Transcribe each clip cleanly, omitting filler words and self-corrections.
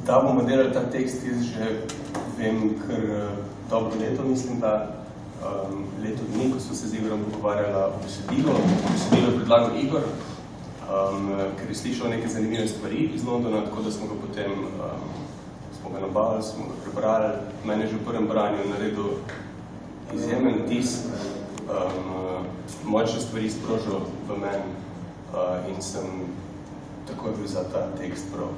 Da bomo delali ta tekst, jaz že vem kar dobro leto, mislim, da leto dni, ko smo se z Igorom pogovarjala o besedilu. Besedilo je predlagal Igor, ker je slišal neke zanimive stvari iz Londona, tako da smo ga potem smo ga nabavili, smo ga prebrali. Mene je že v prvem branju naredil izjemen tis, močne stvari sprožil v meni in sem takoj bil za ta tekst prav.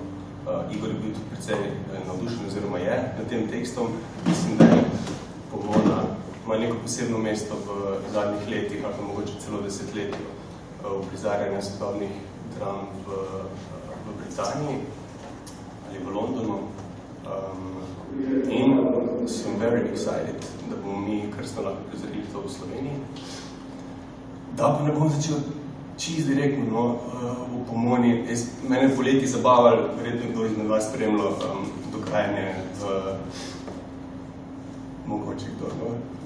Igor je bil tudi precej navdušen oziroma je nad tem tekstom. Mislim, da je Pomona ima neko posebno mesto v zadnjih letih, ali pa mogoče celo desetletju uprizarjanja sodobnih dram v Britaniji ali v Londonu. In sem very excited, da bomo mi krstno lahko prizorili to v Sloveniji. Da pa ne bom začel čisto direktno v Pomoni. Mene poleti zabavali, verjetno kdo izmed vas spremljal dogajanje mogoče kdo,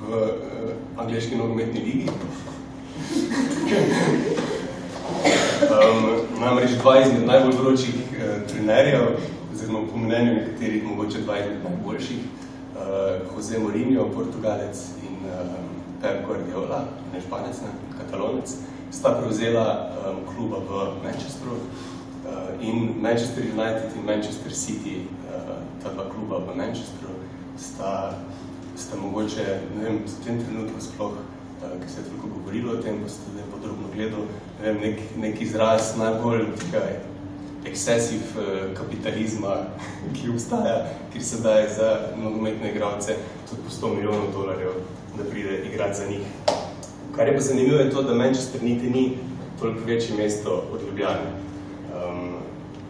v angleški nogometni ligi. Namreč dva izmed najbolj vročih trenerjev, oziroma po mnenju nekaterih mogoče dva izmed najboljših, Jose Mourinho, Portugalec, in Pep Guardiola, ne Španec, ne, Katalonec, sta prevzela kluba v Manchesteru in Manchester United in Manchester City, ta dva kluba v Manchesteru, sta mogoče, ne vem, v tem trenutku sploh, ki se je toliko govorilo o tem, ko ste zdaj podrobno gledal, ne vem, nek izraz najbolj excessive kapitalizma, ki obstaja, ki se daje za nogometne igralce tudi po $100 milijonov, da pride igrati za njih. Kar je pa zanimivo je to, da Manchester niti ni toliko večje mesto od Ljubljane.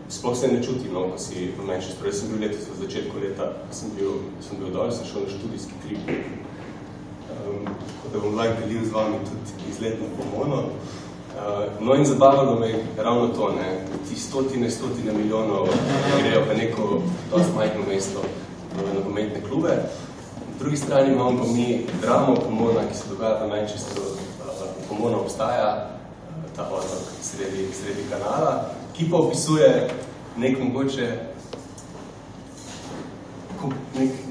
Sploh se ne čuti, no, ko si v Manchesteru. Jaz sem bil letos v začetku leta, sem bil dol, sem šel na študijski trip. Tako da bom lahko delil z vami tudi izletno Pomono. No in zabavalo me ravno to, ne, ti stotine milijonov grejo v neko dosti majhno mesto v nogometne klube. Na drugi strani imamo pa mi dramo Pomona, ki se dogaja v Manchesteru. Pomona obstaja, ta otok sredi kanala, ki pa opisuje nek mogoče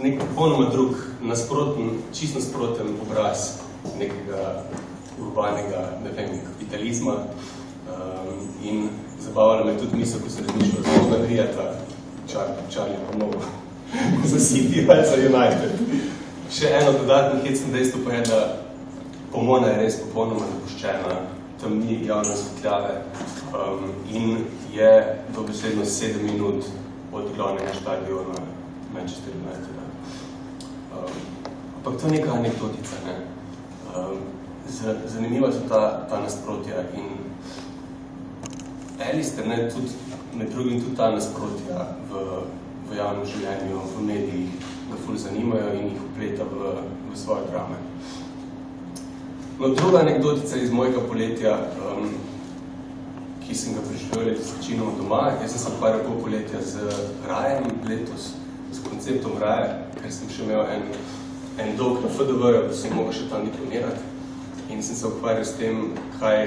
nek popolnoma drug, čisto nasproten obraz nekega urbanega, ne vem, kapitalizma. In zabavalo me tudi misel, ko se razmišljal, da bomo navijata Charlie Pomona za City ali za United. Še eno dodatno hecno dejstvo pa je, da Pomona je res popolnoma zapuščena, tam ni javne osvetljave in je dobesedno 7 minut od glavnega štadiona Manchester Uniteda. Ampak to je neka anekdotica, ne. Zanimiva so ta nasprotja in Alistair, ne, tudi med drugim tudi ta nasprotja v javnem življenju, v medijih, ga ful zanimajo in jih vpleta v svoje drame. No, druga anekdotica iz mojega poletja, ki sem ga preživel letos večinoma doma, jaz sem se ukvarjal pol poletja z rajem letos, s konceptom raja, ker sem še imel en dolg na FDV-ju, da sem mogel še tam diplomirati in sem se ukvarjal s tem, kaj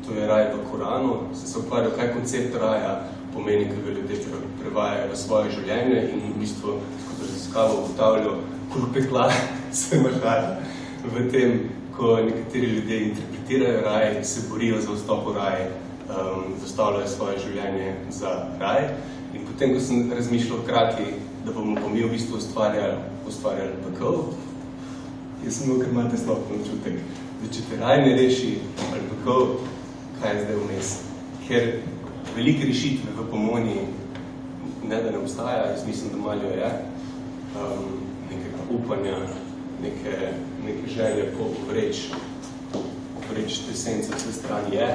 to je raj v Koranu, sem se ukvarjal, kaj koncept raja pomeni, kaj ga ljudje prevajajo v svoje življenje in v bistvu skozi raziskavo ugotavljajo, koliko pekla se nahaja v tem, ko nekateri ljudje interpretirajo raj, se borijo za vstop v raj, zastavljajo svoje življenje za raj. In potem, ko sem razmišljal hkrati, da bomo pa mi v bistvu ustvarjali pekel, jaz sem imel kar malo tesnoten občutek, da če te raj ne reši ali pekel, kaj je zdaj vmes. Ker velike rešitve v Pomoni ne da ne obstaja, jaz mislim, da malo je, nekega upanja, neke želje po vreč te sence vse strani je,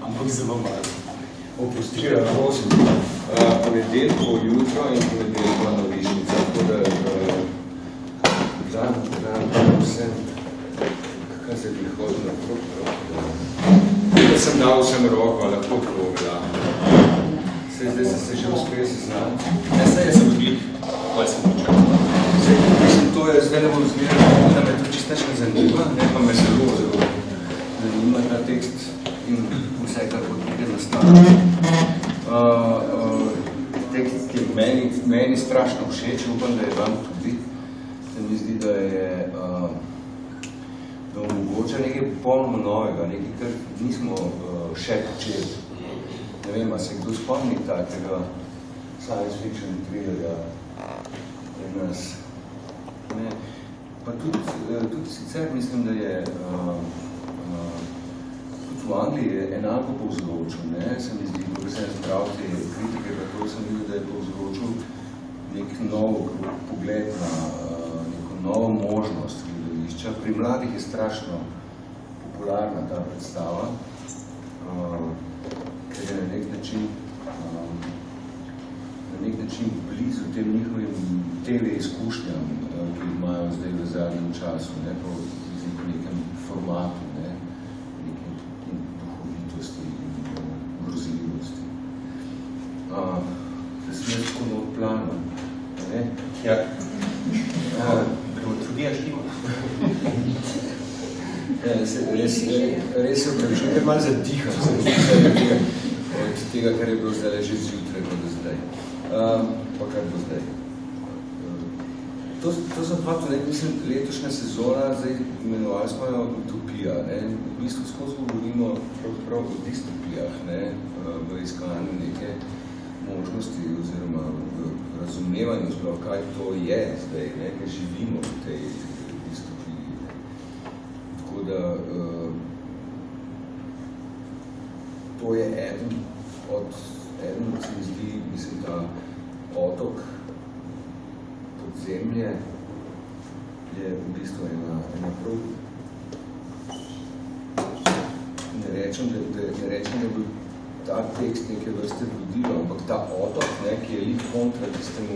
ampak zelo malo. Opustira, prosim, ponedeljko jutro in ponedeljko na višnica, tako da vsem, kaj se prihodil na krog. Jaz sem dal vsem roko, lahko krogla. Zdaj se že uspel seznati. Jaz sem odlik, kaj sem počakal. Mislim, to je zdaj ne bom zmeril, da me to čisto ne zanima, ne pa me zelo zanima ta tekst in vse, kar potem nastane. meni strašno všeč, upam, da je vam tudi. Se mi zdi, da je da omogoča nekaj popolnoma novega, nekaj, kar nismo še počeli. Ne vem, a se kdo spomni takega science fiction thrillerja pri nas. Ne. Pa tudi sicer mislim, da je tudi v Angliji je enako povzročil, ne, se mi zdi, ko sem zbral te kritike, zato sem videl, da je povzročil nek nov pogled na neko novo možnost gledališča. Pri mladih je strašno popularna ta predstava, ker je na nek način blizu tem njihovim TV izkušnjam, ki imajo zdaj v zadnjem času, ne, po nekem formatu, ne, nekem duhovitosti in grozljivosti. Da sem jaz tako nov plan, ne? Ja. Dramaturgija štima. Res se upravičujem, ker malo zadiham od tega, kar je bilo zdaj že zjutraj, kot do zdaj. Pa kar do zdaj. To sem hotel, mislim, letošnja sezona, zdaj imenovali smo jo utopija. Ne? V bistvu skozi govorimo prav o distopijah, ne? V iskanju neke možnosti oziroma v razumevanju sprav, kaj to je zdaj, ne? Ker živimo v tej distopiji. Tako da to je eden od se mi zdi, mislim, ta otok podzemlje je v bistvu ena prav. Ne rečem, da je bil ta tekst neke vrste vodilo, ampak ta otok, ne, ki je lik kontra tistemu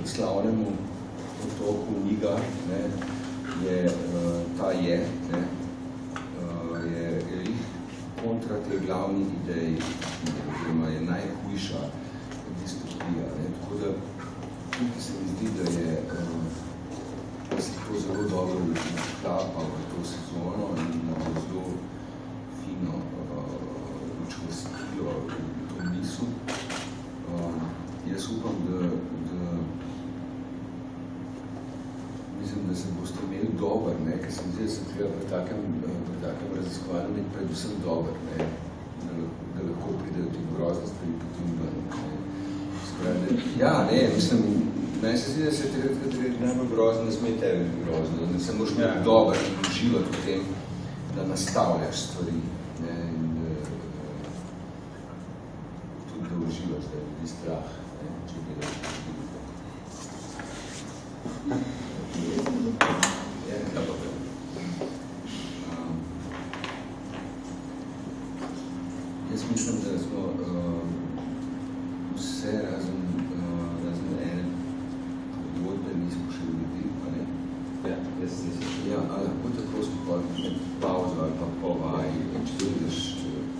slavnemu otoku Niga, ne, je lik kontra te glavni ideji, oziroma je najhujša distopija. Ne. Tako da tukaj se mi zdi, da se to zelo dobro vklapa v to sezono in zelo fino učvrstilo to misel. Jaz upam, da se boste imeli dober, ne, ker sem zdaj se tukaj pri takem raziskovanju nek predvsem dober, ne, da lahko pridejo ti grozne stvari potem ven. Ja, ne, mislim, naj se zdi, da se takrat najbolj grozno, ne sme tebi grozno, da se moraš biti dober in uživati v tem, da nastavljaš stvari, ne, in tudi da uživaš, da je tudi strah, ne, če gledaš. Jaz mislim, da smo vse razen ene pogodbe nismo še uredili, pa ne? Ja, jaz sem se. Ja, ali lahko tako smo pa med pauzo ali pa po vaji, če to vidiš,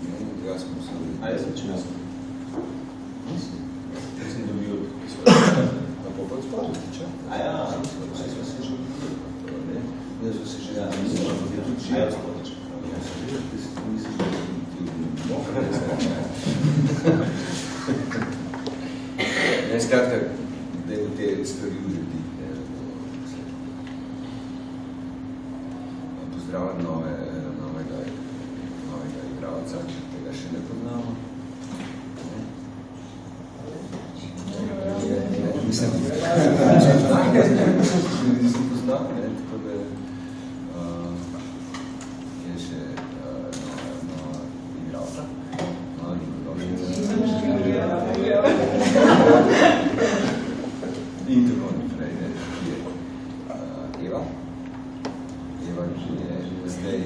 ne, tega smo vse uredili. A jaz začinjal sem. Mislim. Jaz sem dobil svoje. Na popod spolu, tiče? A ja, vse smo se že uredili, ne? Jaz smo se že ja, uredili, tudi tudi že. Ja, spodiče. Ja, se že, ti se to misliš, da ti mokre, ne se. Ne, skratka, da je v te stvari uredi. Pozdravljam novega igralca, tega še ne poznamo. Mislim, nisem poznal, ne, tako da je še nova igralca. In tako naprej, ne, ki je Eva. Eva, ki je zdaj,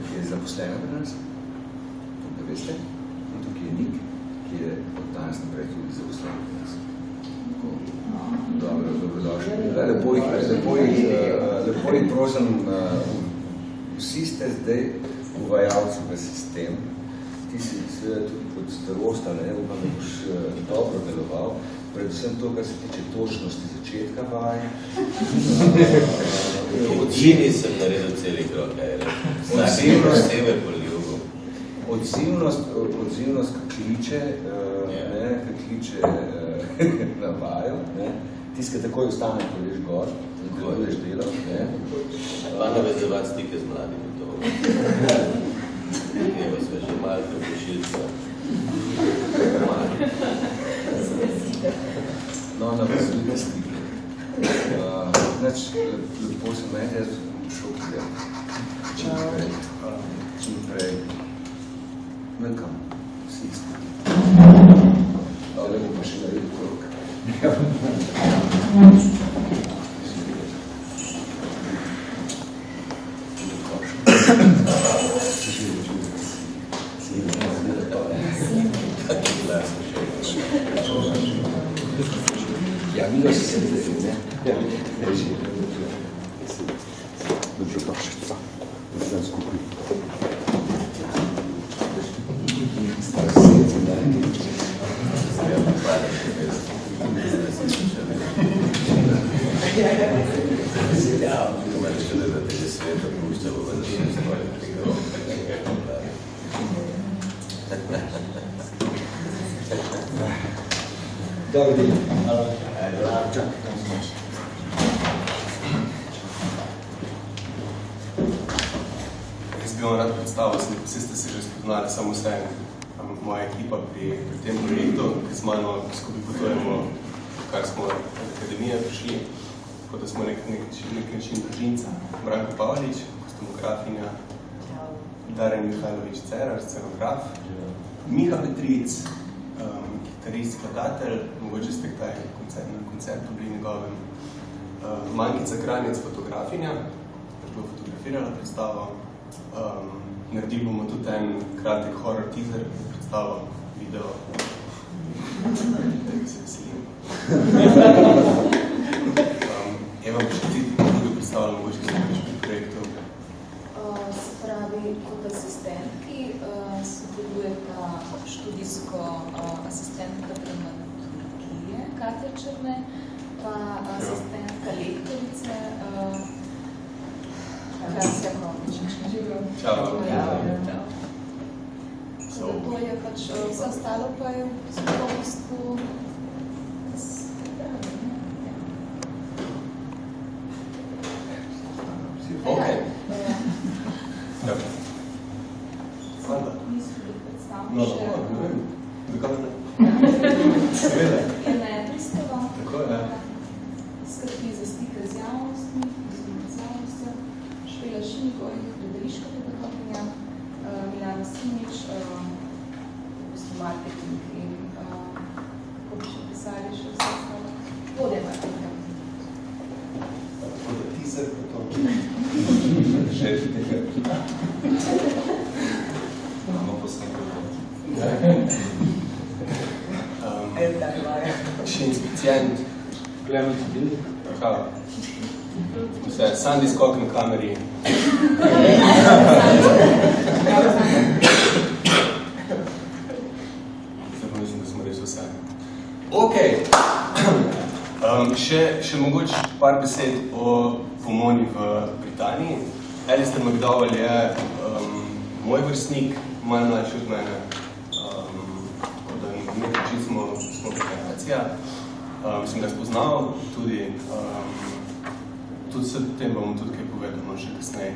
ki je zaposlena pri nas, da veste. In tukaj je Nik, ki je od danes naprej tudi zaposlen pri nas. Dobro, dobrodošli. Lepo jih prosim, vsi ste zdaj uvajalci v sistem. Ti si seveda tudi pod starosta, ne, upam, da boš dobro deloval. Predvsem to, kar se tiče točnosti začetka vaj. Odžini sem naredil celi krok, Odzivnost, ki kliče, na vaju, tisti, ki takoj ostane, ko veš gor, nadaljuješ delo. Pa navezovati stike z mladimi, to. Evo, smo že malo prepošilca. No, navezujte stike. Lepo se meni, jaz šel prijel. Čim prej. Nekam, vsi stike. Ale bo pa še naredil krok. Ja, Milo si se zdaj, ne? Ja, reži. Dobrodošlica. Zdaj skupaj. Dobro delo. Čak. Jaz bi vam rad predstavil, vsi ste se že spoznali samo vse, moja ekipa pri tem projektu, ki z mano skupaj potujemo, kar smo od akademije prišli, tako da smo nek način družinca. Branko Pavlič, kostumografinja, Darjan Mihajlovič Cerar, scenograf, Miha Petric, kitarist, skladatelj, mogoče ste kdaj na koncertu bili njegovem, Mankica Kranjec, fotografinja, ki bo fotografirala predstavo. Naredili bomo tudi en kratek horror teaser, predstavo, video. Tega se veselim. Eva, bi še ti drugo predstavljala, mogoče se nekaj pri projektu? Se pravi, kot asistentki sodelujeta študijsko asistentka dramaturgije Katja Črne, pa asistentka lektorice Krasja Kovičič. Čau. To je pač vse ostalo pa je v bistvu Ok. Hvala. No, ne vem. Zakaj ne? Seveda. Je nepristava. Tako je. Skrbi za stike z javnostmi, Špela Šinigovih, gledališka pedagoginja, Milana Simič, v bistvu marketing in kako bi še pisali še vse ostalo. Vodja marketinga. Tako da teaser pa to. Že tega. Imamo posebno. Še inspicient. Klemen Tibil. Hvala. Vse, Sandy skok na kameri. Zdaj mislim, da smo res vse. Ok. Še mogoče par besed o pomoni v Britaniji. Alistair McDowell je moj vrstnik, malo mlajši od mene. Tako da na nek način smo generacija. Sem ga spoznal tudi s tem bomo tudi kaj povedano še kasneje.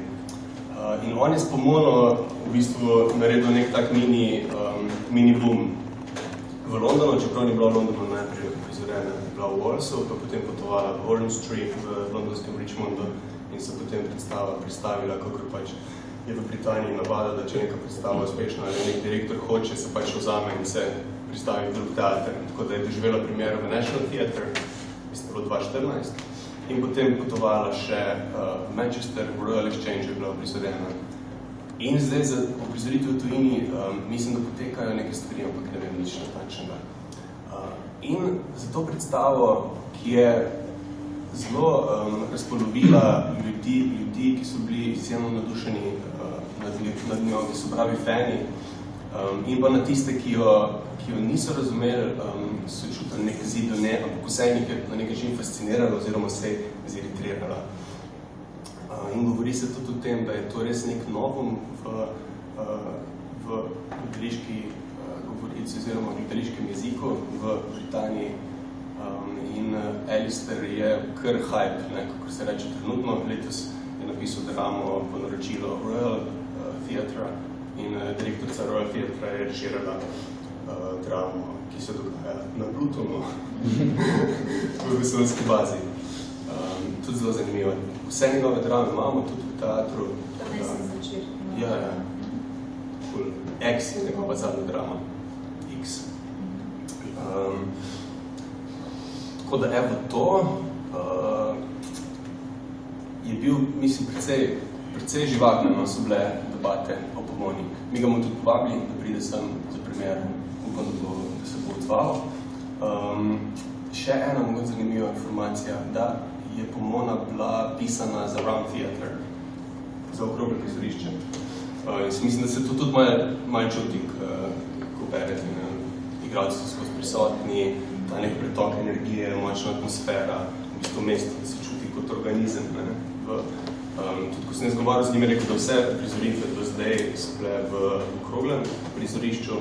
In on je s pomono v bistvu naredil nek tak mini boom v Londonu, čeprav ni bila v Londonu najprej prizorena, je bila v Wallsu, pa potem potovala v Orange Street v londonskem Richmondu in se potem predstavila, kakor pač je v Britaniji navada, da če neka predstava uspešna ali nek direktor hoče, se pač vzame in se pristavi v drug teater. Tako da je doživela premiero v National Theatre, mislim, bilo 2014. In potem potovala še v Manchester, v Royal Exchange je bila prizorena. In zdaj za uprizoritev v tujini mislim, da potekajo neke stvari, ampak ne vem nič natančnega. In za to predstavo, ki je zelo razpolovila ljudi, ki so bili izjemno nadušeni nad njo, ki so pravi fani, in pa na tiste, ki jo niso razumeli, so čutili nek zid do ne, ampak vse jih je na nek način fasciniralo oziroma se je ziritrirala. In govori se tudi o tem, da je to res nek novum v gledališki govorici oziroma v gledališkem jeziku v Britaniji, In Alistair je kar hype, kako se reče trenutno. Letos je napisal dramo po naročilu Royal Theatre in direktorica Royal Theatre je režirala dramo, ki se dogaja na Plutonu v vesoljski bazi. Tudi zelo zanimivo. Vse njegove drame imamo tudi v teatru. Da ne sem začer. Ja. X je njegova zadnja drama. X. Tako da evo to je bil, mislim, precej živahno so bile debate o Pomoni. Mi ga bomo tudi povabili, da pride sem za primer, upam, da se bo odzval. Še ena mogoče zanimiva informacija, da je Pomona bila pisana za Round Theatre, za okroglo prizorišče. Mislim, da se to tudi malo čuti, ko berete. Igralci so skozi prisotni, ta nek pretok energije, močna atmosfera, v bistvu mesto, da se čuti kot organizem. Tudi ko sem jaz govoril z njimi, rekel, da vse prizoritve do zdaj so bile v okroglem prizorišču,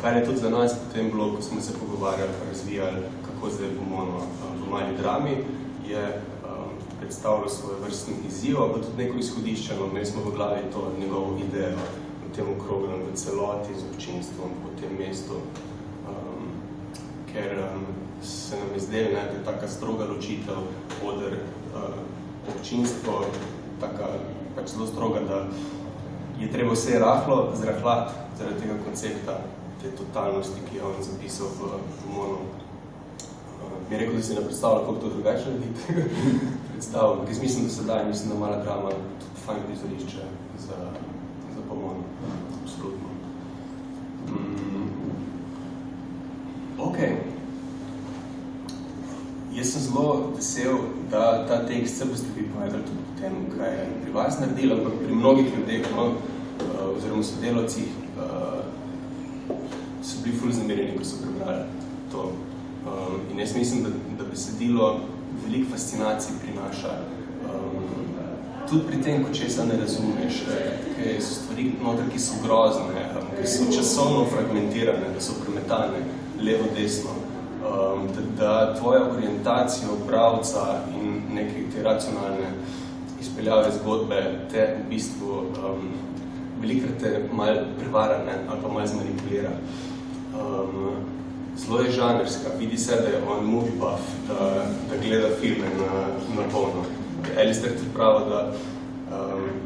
kar je tudi za nas potem bilo, ko smo se pogovarjali, razvijali, kako zdaj Pomono v mali drami, je predstavljal svoj vrstni izziv, pa tudi neko izhodišče, no, imeli smo v glavi to njegovo idejo v tem okroglem v celoti z občinstvom po tem mestu, ker se nam je zdelo, da je taka stroga ločitev, oder občinstvo, taka pač zelo stroga, da je treba vse rahlo zrahljati zaradi tega koncepta, te totalnosti, ki je on zapisal v Pomonu. Mi je rekel, da si ne predstavlja, kako to drugače narediti predstavljam, ker mislim, da se daj, mislim, da mala drama tudi fajn prizorišče za Pomon. Absolutno. Ok. Jaz sem zelo vesel, da ta tekst se boste vi povedali tudi po tem, kaj je pri vas naredil, ampak pri mnogih ljudeh, oziroma sodelavcih, so bili ful zamerjeni, ko so prebrali to. In jaz mislim, da besedilo veliko fascinacij prinaša. Tudi pri tem, ko česa ne razumeš, ker so stvari noter, ki so grozne, ki so časovno fragmentirane, da so premetane levo, desno, da tvoja orientacija bralca in neke te racionalne izpeljave zgodbe te v bistvu velikrat te malo prevarane ali pa malo zmanipulira. Zelo je žanrska, vidi se, da je on movie buff, da gleda filme na polno. Alistair tudi pravi,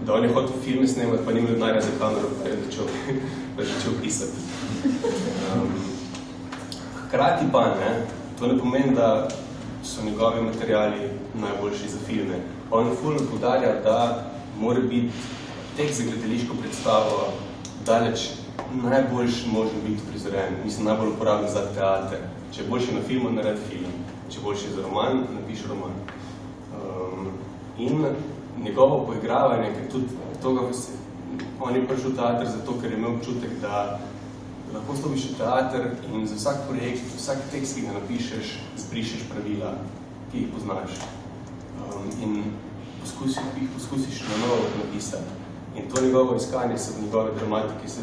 da on je hotel filme snemati, pa ni imel denarja za kamero, pa je začel pisati. Hkrati pa, to ne pomeni, da so njegovi materiali najboljši za filme. On ful poudarja, da mora biti tekst za gledališko predstavo daleč najboljši možno biti prizoren, mislim, najbolj uporaben za teater. Če je boljši na filmu, naredi film. Če je boljši za roman, napiši roman. In njegovo poigravanje, ker tudi toga, on je prišel v teater zato, ker je imel občutek, da lahko stopiš v teater in za vsak projekt, vsak tekst, ki ga napišeš, zbrišeš pravila, ki jih poznaš. In poskusiš na novo napisati. In to njegovo iskanje se v njegove dramatiki se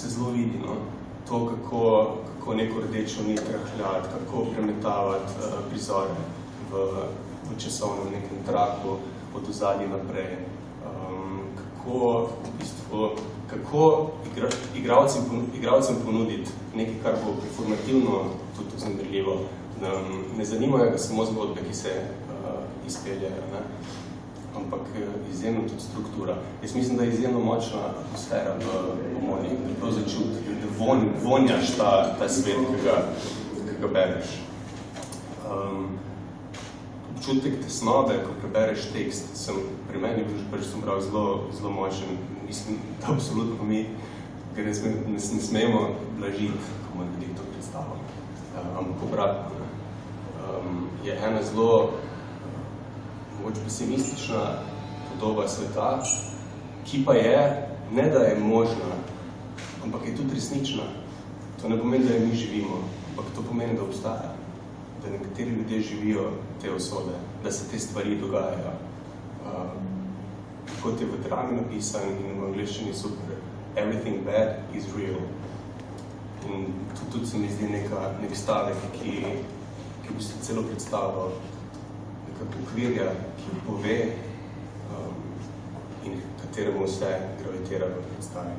zelo vidi. No? To, kako neko rdečo nit rahljati, kako premetavati prizore v časovnem nekem traku, od ozadja naprej. Kako igralcem ponuditi nekaj, kar bo performativno tudi vznemirljivo. Ne zanimajo ga samo zgodbe, ki se izpeljajo, ne? Ampak izjemno tudi struktura. Jaz mislim, da je izjemno močna atmosfera v Pomoni, da prav začuti, da vonjaš ta svet, ki ga bereš. Občutek tesnobe, ko prebereš tekst, pri meni sem bral zelo močen. Mislim, da absolutno mi, ker ne smemo blažiti, ko bomo ljudi to predstavljamo. Ampak obratno, je ena zelo mogoče pesimistična podoba sveta, ki pa je, ne da je možna, ampak je tudi resnična. To ne pomeni, da je mi živimo, ampak to pomeni, da obstaja. Da nekateri ljudje živijo te usode, da se te stvari dogajajo. Kot je v drami napisan in v angliščini super, everything bad is real. In tudi se mi zdi nek stavek, ki v bistvu celo predstavo nekako ukvirja, ki pove in kateremu vse gravitira v predstavi.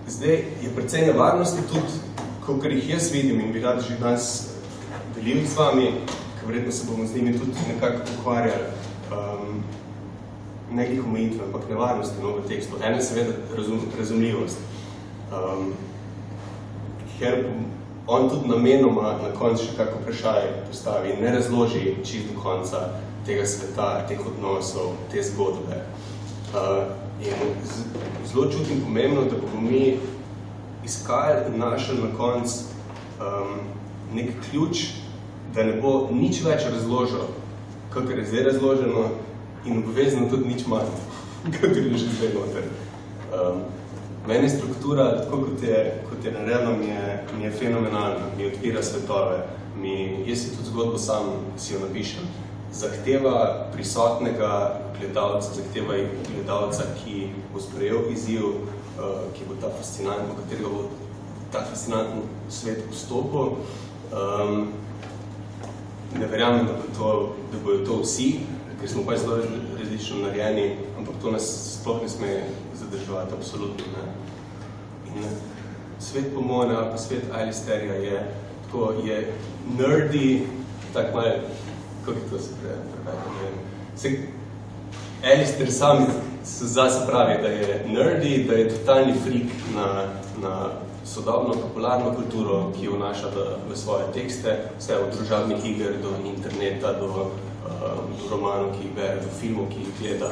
Zdaj je precej nevarnosti tudi, kakor jih jaz vidim in bi rad že danes delil z vami, ker verjetno se bomo z njimi tudi nekako ukvarjali, nekih omejitev, ampak nevarnosti v tekstu. Ena je seveda razumljivost. Ker on tudi namenoma na koncu še kako vprašaj postavi in ne razloži čisto do konca tega sveta, teh odnosov, te zgodbe. In zelo čutim pomembno, da bomo mi iskali in našli na koncu nek ključ, da ne bo nič več razložil, kakor je zdaj razloženo, in obvezno tudi nič manj, kakor je že zdaj noter. Meni struktura, tako kot je naredila, mi je fenomenalna, mi odpira svetove. Jaz si tudi zgodbo sam si jo napišem. Zahteva prisotnega gledalca, zahteva gledalca, ki bo sprejel izziv, ki bo ta fascinantno, katerega bo ta fascinantno svet vstopil. Ne verjamem, da bojo to vsi, ker smo pač zelo različno narejeni, ampak to nas sploh ne sme zadrževati, absolutno ne. In svet Pomona, pa svet Alistairja je nerdy, tak malo, kako je to se prevedlo, ne vem. Alistair sam zase pravi, da je nerdy, da je totalni freak na sodobno popularno kulturo, ki jo vnaša v svoje tekste, vse od družabnih iger do interneta, do romanov, ki jih bere, do filmov, ki jih gleda.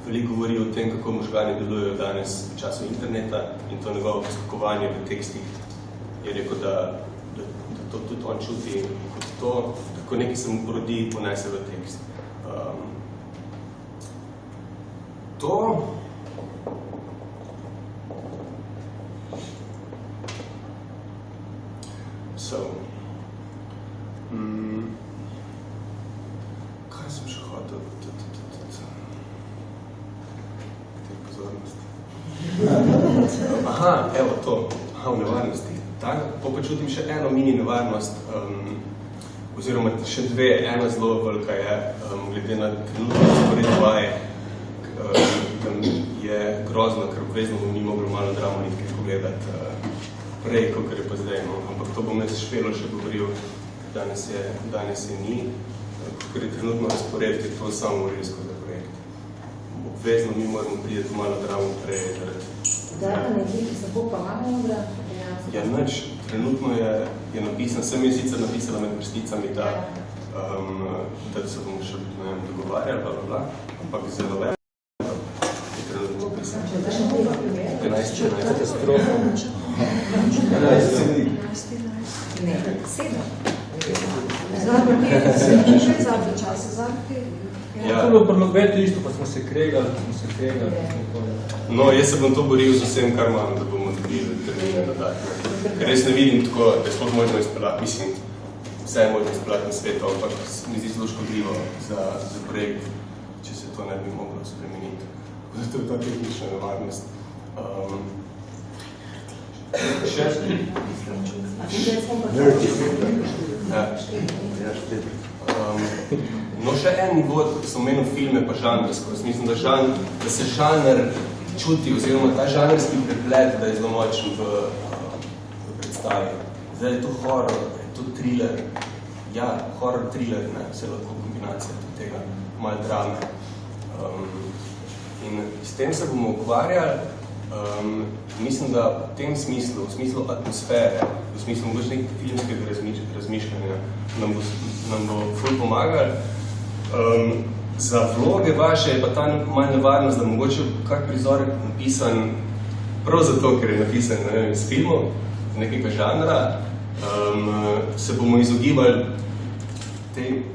Veliko govori o tem, kako možgani delujejo danes v času interneta in to njegovo poskakovanje v tekstih. Je rekel, da to tudi on čuti kot to, tako nekaj se mu porodi, ponese v tekst. Kaj sem še hotel? Te pozornosti. Aha, evo to. V nevarnosti. Pa čutim še eno mini nevarnost, oziroma še dve. Ena zelo velika je, glede na trenutno spored vaje, je grozno, ker obvezno bom ni mogel malo dramonitke pogledati prej, kakor je pa zdaj. Ampak to bom jaz Švelo še govoril, danes je ni. Kakor je trenutno razpored, je to samo risko za projekt. Obvezno mi moramo prideti malo dramo prej. Zdaj pa nekaj, ki se bo pa malo Ja, nič. Trenutno je napisan, sem je sicer napisala med vrsticami, da se bomo še dogovarjali, ampak zelo več je trenutno napisan. 15. Katastrofa. 11. Ne, 7. Zdaj pa nekaj zadnje čase, zadnje. To je bilo pri Macbethu isto, pa smo se kregali. No, jaz se bom to boril z vsem, kar imam, da bomo dobili termine dodatne. Ker res ne vidim tako, da je sploh možno izpeljati, mislim, vse je možno izpeljati na svetu, ampak mi zdi zelo škodljivo za projekt, če se to ne bi moglo spremeniti. Zato je ta tehnična nevarnost. No, še en nivo, ko sem omenil filme pa žanrsko. Mislim, da se žanr čuti, oziroma ta žanrski preplet, da je zelo močen v predstavi. Zdaj je to horror, je to thriller. Ja, horror, thriller, ne, vse lahko kombinacija tega, malo drame. In s tem se bomo ukvarjali, mislim, da v tem smislu, v smislu atmosfere, v smislu mogoče nekaj filmskega razmišljanja, nam bo ful pomagali. Za vloge vaše je pa ta malo nevarnost, da mogoče kak prizor je napisan prav zato, ker je napisan iz filmov, z nekega žanra, se bomo izogibali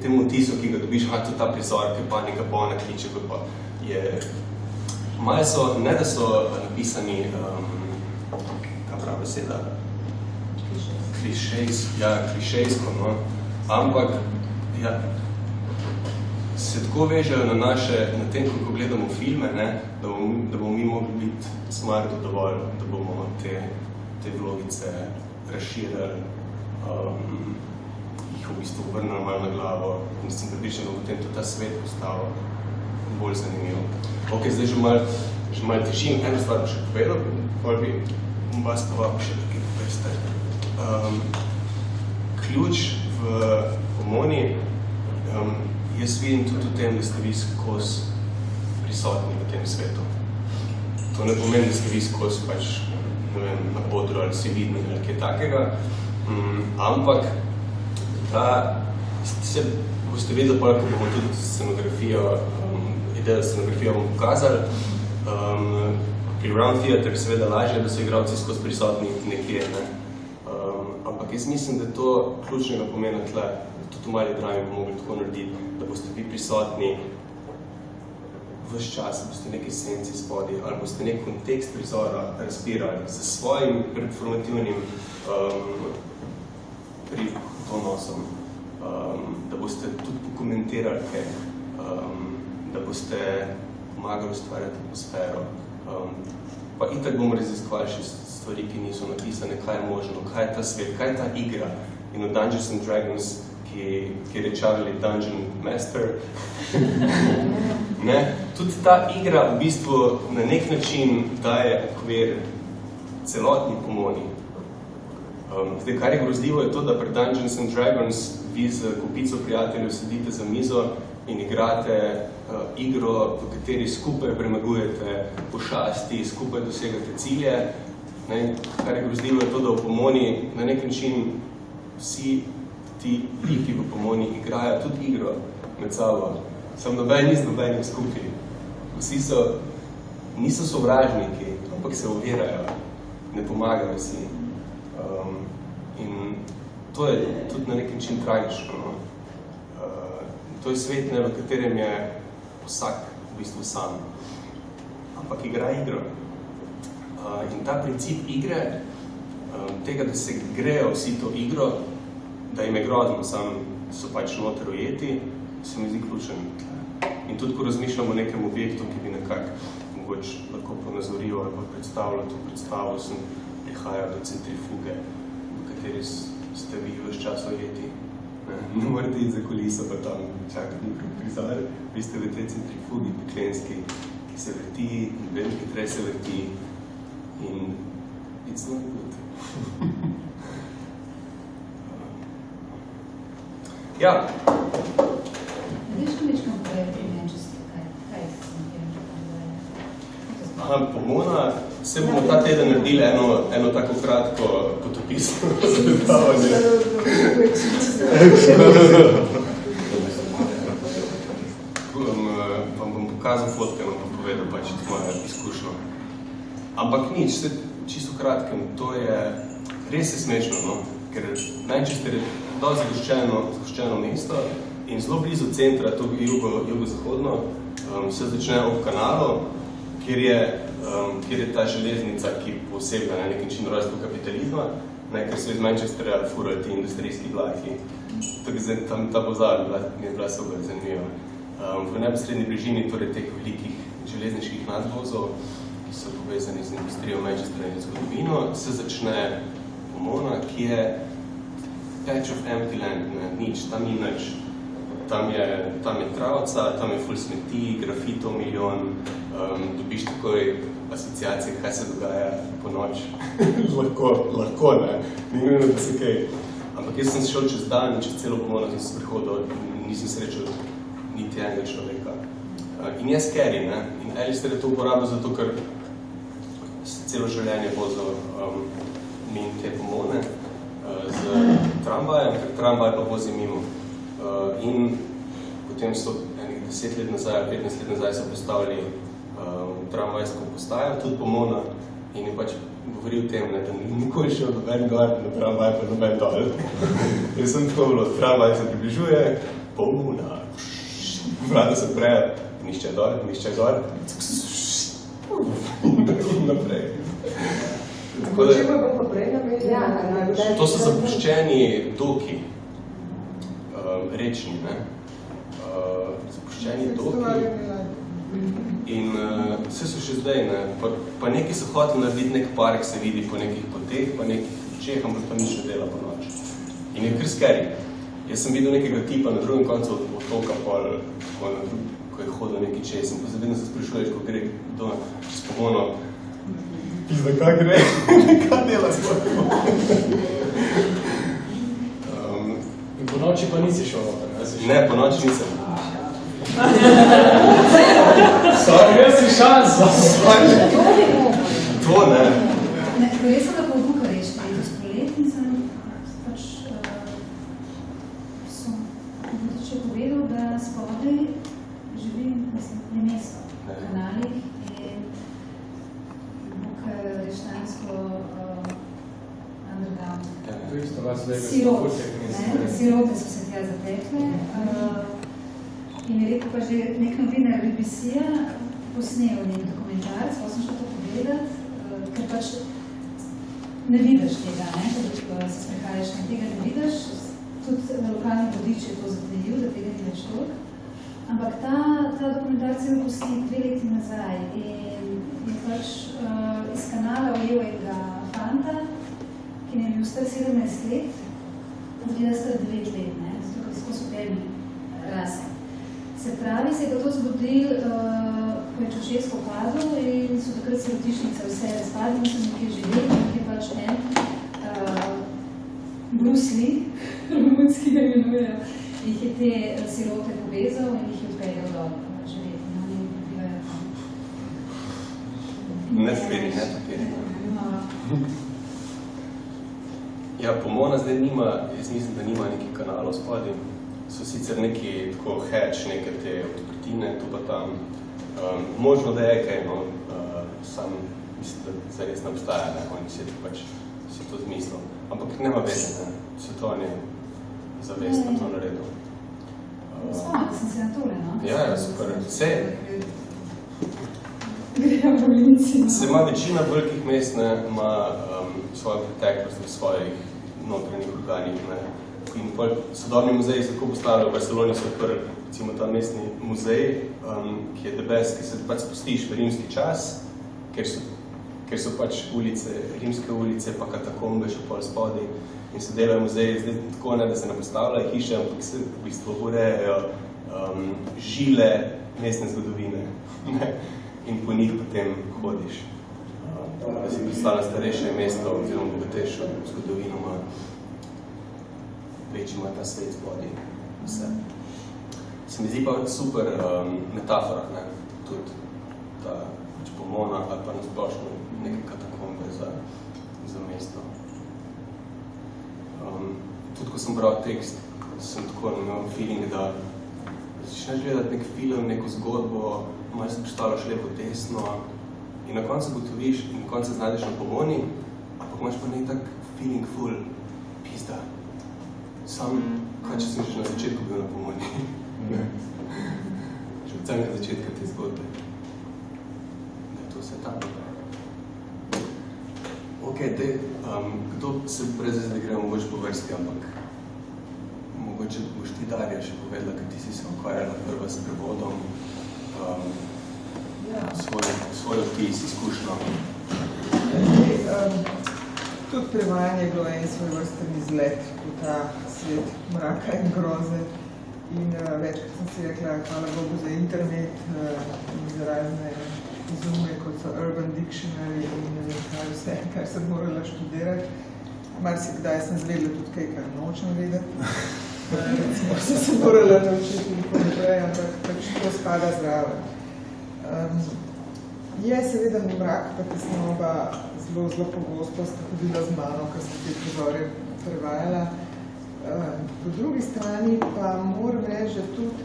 temu vtisu, ki ga dobiš, to ta prizor, ki pa neka polna kliče, kot pa je... Malo so, ne da so napisani, ta prava beseda, klišejsko, no, ampak, ja, se tako vežejo na tem, kako gledamo filme, ne, da bomo mi mogli biti smarto dovolj, da bomo te vlogice razširili, jih v bistvu obrnili malo na glavo in sem pripričan, da bo potem tudi ta svet postal bolj zanimiv. Ok, zdaj že malo tišim, eno stvar bo še povedal, potem bi vas povabil še tukaj poveste. Ključ v Pomoni, jaz vidim tudi v tem, da ste vi skozi prisotni v tem svetu. To ne pomeni, da ste vi skozi pač, ne vem, na podru ali si vidni ali kaj takega, ampak boste vedeli, ko bomo tudi scenografijo bomo pokazali. Pri Round Theatre seveda lažje, da so igralci skozi prisotni nekje, ne? Ampak jaz mislim, da je to ključnega pomena tle, da tudi v mali drami bomo mogli tako narediti, da boste vi prisotni ves čas, da boste neki senci spodaj, ali boste nek kontekst prizora razpirali s svojim performativnim donosom, da boste tudi pokomentirali kaj, da boste pomagali ustvarjati atmosfero. Pa itak bomo raziskovali še stvari, ki niso napisane, kaj je možno, kaj je ta svet, kaj je ta igra. In v Dungeons & Dragons, kjer je Charlie Dungeon Master, ne? Tudi ta igra v bistvu na nek način daje okvir celotni Pomoni. Zdaj, kar je grozljivo, je to, da pri Dungeons & Dragons vi z kupico prijateljev sedite za mizo in igrate igro, v kateri skupaj premagujete pošasti, skupaj dosegate cilje. Ne? Kar je grozljivo, je to, da v Pomoni na nek način vsi ti liki v Pomoni igrajo tudi igro med sabo. Samo noben z nobenim skupaj. Vsi niso sovražniki, ampak se ovirajo, ne pomagajo si. In to je tudi na nek način tragično. No? To je svet, ne, v katerem je vsak v bistvu sam, ampak igra igro. In ta princip igre, tega, da se grejo vsi to igro, da jim je grozno, sam so pač noter ujeti, se mi zdi ključen. In tudi, ko razmišljamo o nekem objektu, ki bi nekako mogoče lahko ponazoril ali pa predstavljal to predstavo, sem prihajal do centrifuge, v kateri ste vi ves čas ujeti. Ne morate iti za kuliso, pa tam čakati mikrop prizor. Vi ste v tej centrifugi peklenski, ki se vrti, in veliko hitreje se vrti. In it's not good. Ja. Vidiš, ko mičkam projekti, ne, če ste kaj sem Pomona, se bomo ta teden naredili eno tako kratko potopisno zadavanje. Vam bom pokazal fotke, vam bom povedal pač moja izkušnja. Ampak nič, čisto kratkem, to je res je smešno, no? Ker najčiste je dosti zgoščeno mesto in zelo blizu centra, to jugozahodno, se začne ob kanalu, kjer je ta železnica, ki posebej na nek način rojstvo kapitalizma, ker so iz Manchestra furali ti industrijski vlaki. Tam ta pozav mi je bila super zanimiva. V neposredni bližini torej teh velikih železniških nadvozov, ki so povezani z industrijo Manchestra in zgodovino, se začne Pomona, ki je patch of empty land, nič, tam ni nič. Tam je travca, tam je ful smeti, grafitov milijon, dobiš takoj asociacije, kaj se dogaja po noč. lahko, ne, ni nujno, da se kaj. Ampak jaz sem šel čez dan in čez celo Pomono sem se prihodil, nisem srečal niti enega človeka. In je scary, ne? In Alistair je to uporabil zato, ker se celo življenje vozil min te Pomone z tramvajem, ker tramvaj pa vozi mimo. In potem so 10 let nazaj, 15 let nazaj so postavili tramvajsko postajo, tudi Pomona, in je pač govoril o tem, da nikoli šel noben gor, na tramvaj pa noben dol. Jaz sem tako bilo, tramvaj se približuje, Pomona, vrata se odprejo, nišče dol, in naprej. To so zapuščeni doki, rečni, ne? zapuščeni doki. In vse so še zdaj, ne? Pa neki so hoteli narediti nek park, se vidi po nekih poteh, pa nekih čeh, ampak pa nič ne dela po noč. In je kar scary. Jaz sem videl nekega tipa na drugem koncu otoka, ko je hodil neki čez, in pa se vedno se sprašuješ, ko gre do čez pomono, pizda, kaj gre, kaj dela sploh. In po noči pa nisi šel? Ne, po noči nisem. Sorry, jaz si šansa. To ne. Ko jaz sem da po Bukarešti, letos poleti, in sem pač sem še povedal, da spodaj živi, mislim, je mesto v kanalih in bukareštansko underground. To isto vas Sirote so se tja zatekle. In je rekel pa že nek novinar BBC-ja posnel nek dokumentarc, pa sem šel to povedati, ker pač ne vidiš tega, ko se sprehajaš, tega ne vidiš, tudi lokalni vodič je to zatejil, da tega ni več toliko. Ampak ta dokumentarc je posnel 2 leti nazaj in je pač iz kanala ujel enega fanta, ki mi je bil star 17 let, odgleda star 9 let, zato ker tako so tebi rase. Se pravi, se je pa to zgodil, ko je Čaušesku padel in so takrat sirotišnice vse razpadli, in so nekje živeli, nekje pač Bruce Lee, romunski ga imenujejo, jih je te sirote povezal in jih je odpeljal dol živeti. No, oni bivajo tam. Ne speri, ne papiri. Ja, Pomona zdaj nima, jaz mislim, da nima nekih kanalov spodaj. So sicer neki tako hatch, neke te odprtine, tu pa tam. Možno, da je kaj, no, sam mislim, da zares ne obstaja, ne, oni si pač si to zmislil. Ampak nema veze, ne, se to on je zavestno to naredil. Spomnil sem se na tole, no? Ja, super. Vse. Grejo provinci. Se ima večina velikih mest, ne, ima svojo preteklost v svojih notranjih organih, ne. In pol sodobni muzeji se tako postavljajo, v Barceloni so odprli, recimo ta mestni muzej, ki je the best, ki se pač spustiš v rimski čas, ker so pač ulice, rimske ulice, pa katakombe še pol spodaj in se delajo muzeji zdaj tako, ne, da se ne postavljajo hiše, ampak se v bistvu urejajo žile mestne zgodovine, ne, in po njih potem hodiš. Da si predstavlja starejše mesto oziroma bogatejšo zgodovino ima. Večji ima ta svet spodaj, vse. Se mi zdi pa super metafora, ne, tudi ta Pomona ali pa nasplošno neke katakombe za mesto. Tudi ko sem bral tekst, sem tako imel feeling, da začneš gledati nek film, neko zgodbo, malo se postavljaš lepo desno in na koncu gotoviš in na koncu znajdeš na Pomoni, ampak imaš pa nek tak feeling full pizda. Sam, kaj če sem že na začetku bil na Pomoni? Ne. Že od samega začetka te zgodbe. Da je to vse tam. Ok, kdo se brez da gremo mogoče po vrsti, ampak mogoče boš ti Darja še povedala, ker ti si se ukvarjala prva s prevodom, svoj vtis, izkušnjo. Tudi prevajanje je bilo en svoj vrsten izlet v ta svet mraka in groze. In večkrat sem si rekla, hvala Bogu za internet in za razne izume, kot so Urban Dictionary in ne vem kaj vse, kar sem morala študirati. Marsikdaj sem zvedela tudi kaj, kar nočem vedeti. Recimo, sem se morala naučiti in tako naprej, ampak pač to spada zraven. Je seveda mrak, pa tesnoba zelo pogosto sta hodila z mano, ko sem te prizore prevajala. Po drugi strani pa moram reči, da tudi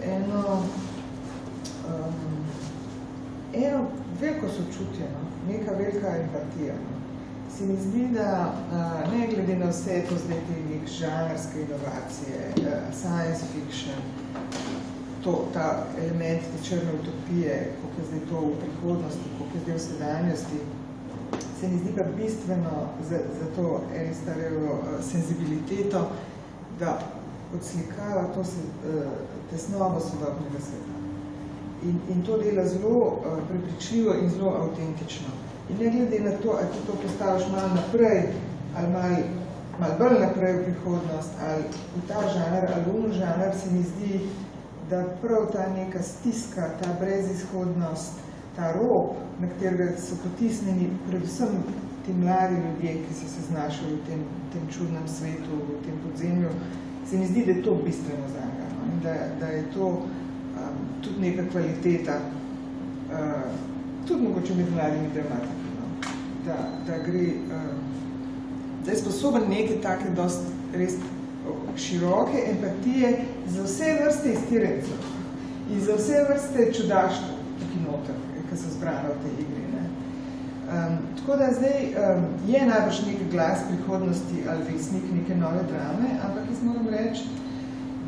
eno veliko sočutje, no? Neka velika empatija. No? Se mi zdi, da ne glede na vse to zdaj te nek žanrske inovacije, science fiction, ta element te črne utopije, koliko je zdaj to v prihodnosti, koliko je zdaj v sedanjosti, se mi zdi pa bistveno za to eno starejo senzibiliteto, da odslikava to tesnobo sodobnega sveta. In to dela zelo prepričljivo in zelo avtentično. In ne glede na to, ali ti to postaviš malo naprej, ali malo bolj naprej v prihodnost, ali v ta žanr, ali v žanr, se mi zdi, da prav ta neka stiska, ta brezizhodnost, ta rob, na katerega so potisnjeni predvsem ti mladi ljudje, ki so se znašali v tem čudnem svetu, v tem podzemlju, se mi zdi, da je to bistveno zanga. In da je to tudi neka kvaliteta, tudi mogoče med mladimi dramatiki, da gre, da je sposoben neke take dosti res široke empatije za vse vrste iztirencev in za vse vrste čudaštv tukaj noter, ki so zbrane v tej igri. Tako da zdaj je najbrž nek glas prihodnosti ali vesnik neke nove drame, ampak jaz moram reči,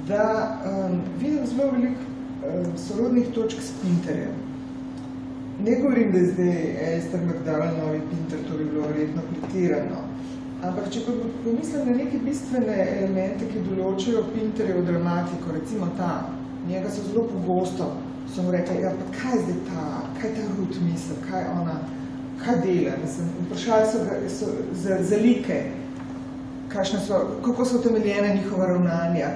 da vidim zelo veliko sorodnih točk s Pinterjem. Ne govorim, da je zdaj Esther McDowell novi Pinter, to bi bilo verjetno pretirano. Ampak če pomislim na neke bistvene elemente, ki določajo Pinterjevo dramatiko, recimo ta, njega so zelo pogosto, so mu rekli, ja, pa kaj zdaj ta, kaj ta Ruth misli, kaj ona, kaj dela, mislim, vprašali so za like, kako so utemeljene njihova ravnanja,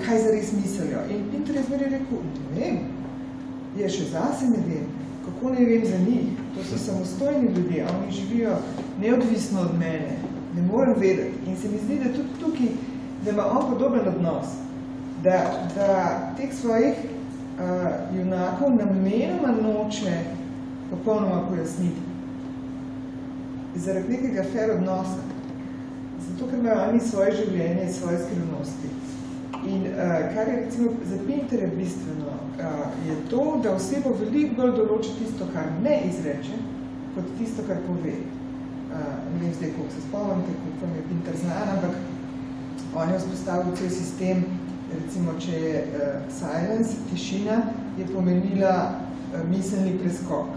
kaj zares mislijo. In Pinter je zmeraj rekel, ne vem, je še zase ne vem, kako ne vem za njih, to so samostojni ljudje, oni živijo neodvisno od mene, ne morem vedeti. In se mi zdi, da tudi tukaj, da ima on podoben odnos, da teh svojih junakov namenoma noče popolnoma pojasniti. Zaradi nekega fair odnosa. Zato, ker imajo oni svoje življenje in svoje skrivnosti. In kar je recimo za Pinterja bistveno, je to, da osebo veliko bolj določi tisto, kar ne izreče, kot tisto, kar pove. Ne vem zdaj, koliko se spomnite, koliko vam je Pinter znan, ampak on je vzpostavil cel sistem, recimo, če je silence, tišina, je pomenila miselni preskok.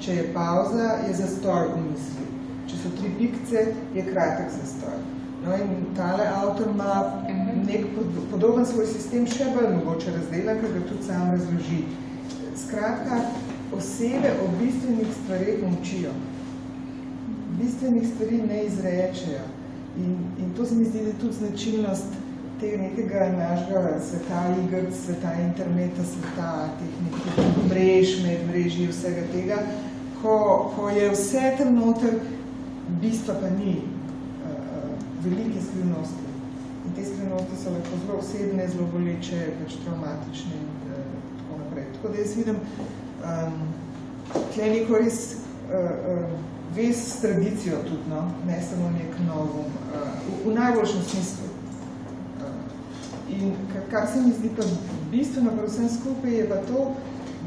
Če je pauza, je zastoj v misli. Če so 3 pikce, je kratek zastoj. No in tale avtor ima nek podoben svoj sistem še bolj mogoče razdela, ker ga tudi sam razloži. Skratka, osebe o bistvenih stvareh molčijo. Bistvenih stvari ne izrečejo. In to se mi zdi, da je tudi značilnost tega nekega našega sveta igr, sveta interneta, sveta teh nekih mrež, medmrežij, vsega tega, ko je vse tam noter, bistva pa ni velike skrivnosti. In te skrivnosti so lahko zelo osebne, zelo boleče, pač traumatične in tako naprej. Tako da jaz vidim tle neko res vez s tradicijo tudi, no? Ne samo nek novum, v najboljšem smislu. In kar se mi zdi pa bistveno pa vsem skupaj je pa to,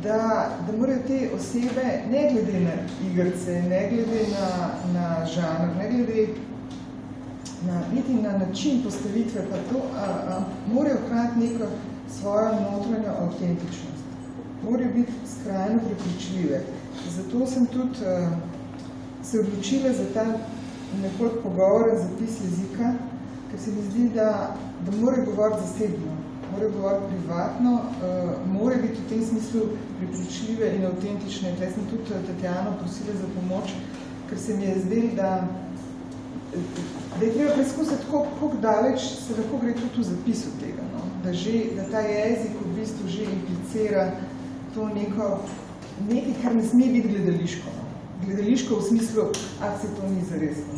da morajo te osebe, ne glede na igrce, ne glede na žanr, ne glede niti na način postavitve, pa to, morajo hraniti neko svojo notranjo avtentičnost. Morajo biti skrajno prepričljive. Zato sem tudi se odločila za ta nekoliko pogovoren zapis jezika, ker se mi zdi, da morajo govoriti zasebno, morajo govoriti privatno, morajo biti v tem smislu prepričljive in avtentične. Tukaj sem tudi Tatjano prosila za pomoč, ker se mi je zdelo, da je treba preizkusiti, koliko daleč se lahko gre tudi v zapisu tega, no? Da ta jezik v bistvu že implicira to nekaj, kar ne sme biti gledališko. No? Gledališko v smislu, se to ni zaresno.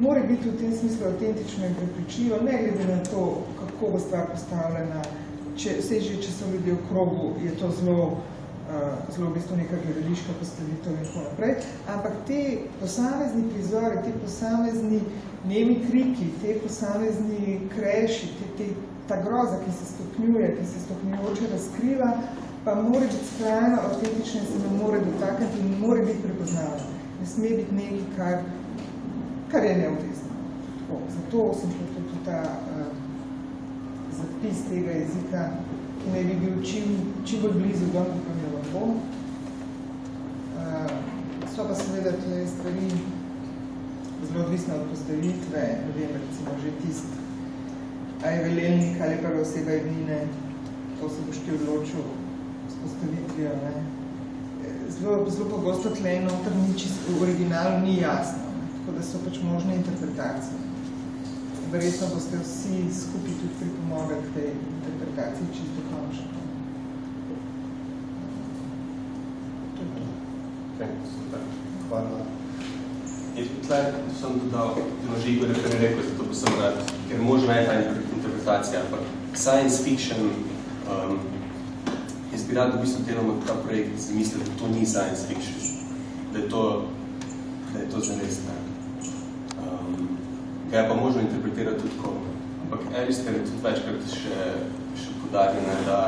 Mora biti v tem smislu avtentično in prepričljivo, ne glede na to, kako bo stvar postavljena. Če so ljudje v krogu, je to zelo v bistvu neka gledališka postavitev in tako naprej. Ampak te posamezni prizori, te posamezni nemi kriki, te posamezni kreši, ta groza, ki se stopnjuje, ki se stopnjujoče razkriva, pa mora biti skrajno avtentično in se ne more dotakniti in mora biti prepoznavno. Ne sme biti nekaj, kar je neodvisno. Zato sem tudi ta zapis tega jezika, ki naj bi bil čim bolj blizu dom, kako mi lahko. So pa seveda te stvari zelo odvisne od postavitve, ne vem, recimo že a je velelnik ali pa oseba ednine, to se boš ti odločil s postavitvijo. Zelo pogosto tle noter v originalu ni jasno, tako da so pač možne interpretacije. Verjetno boste vsi skupaj tudi pripomogli k tej interpretaciji čisto končno. Hvala. Tle sem dodal, že Igor je prej rekel, zato bi sem rad, ker možno je ta interpretacija, ampak science fiction, jaz bi rad v bistvu delamo ta projekt zamislil, da to ni science fiction, da je to zares, ne. Ga je pa možno interpretirati tudi tako, ampak Alistair je tudi večkrat še podarjen, da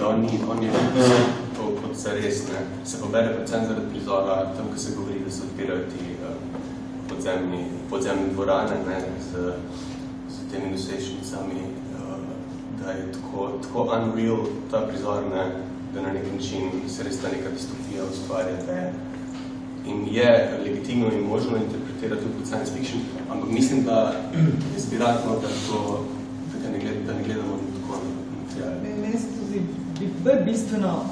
on je to kot zares, ne. Se pa bere predvsem zaradi prizora, tam, ko se govori, da se odpirajo ti podzemni dvorane, ne, z temi nosečnicami, da je tako unreal ta prizor, ne, da na nek način se res ta neka distopija ustvarja. In je legitimno in možno interpretirati tudi kot science fiction, ampak mislim, da je zbiratno, da ne gledamo tako materiale. Meni se to zdi bistveno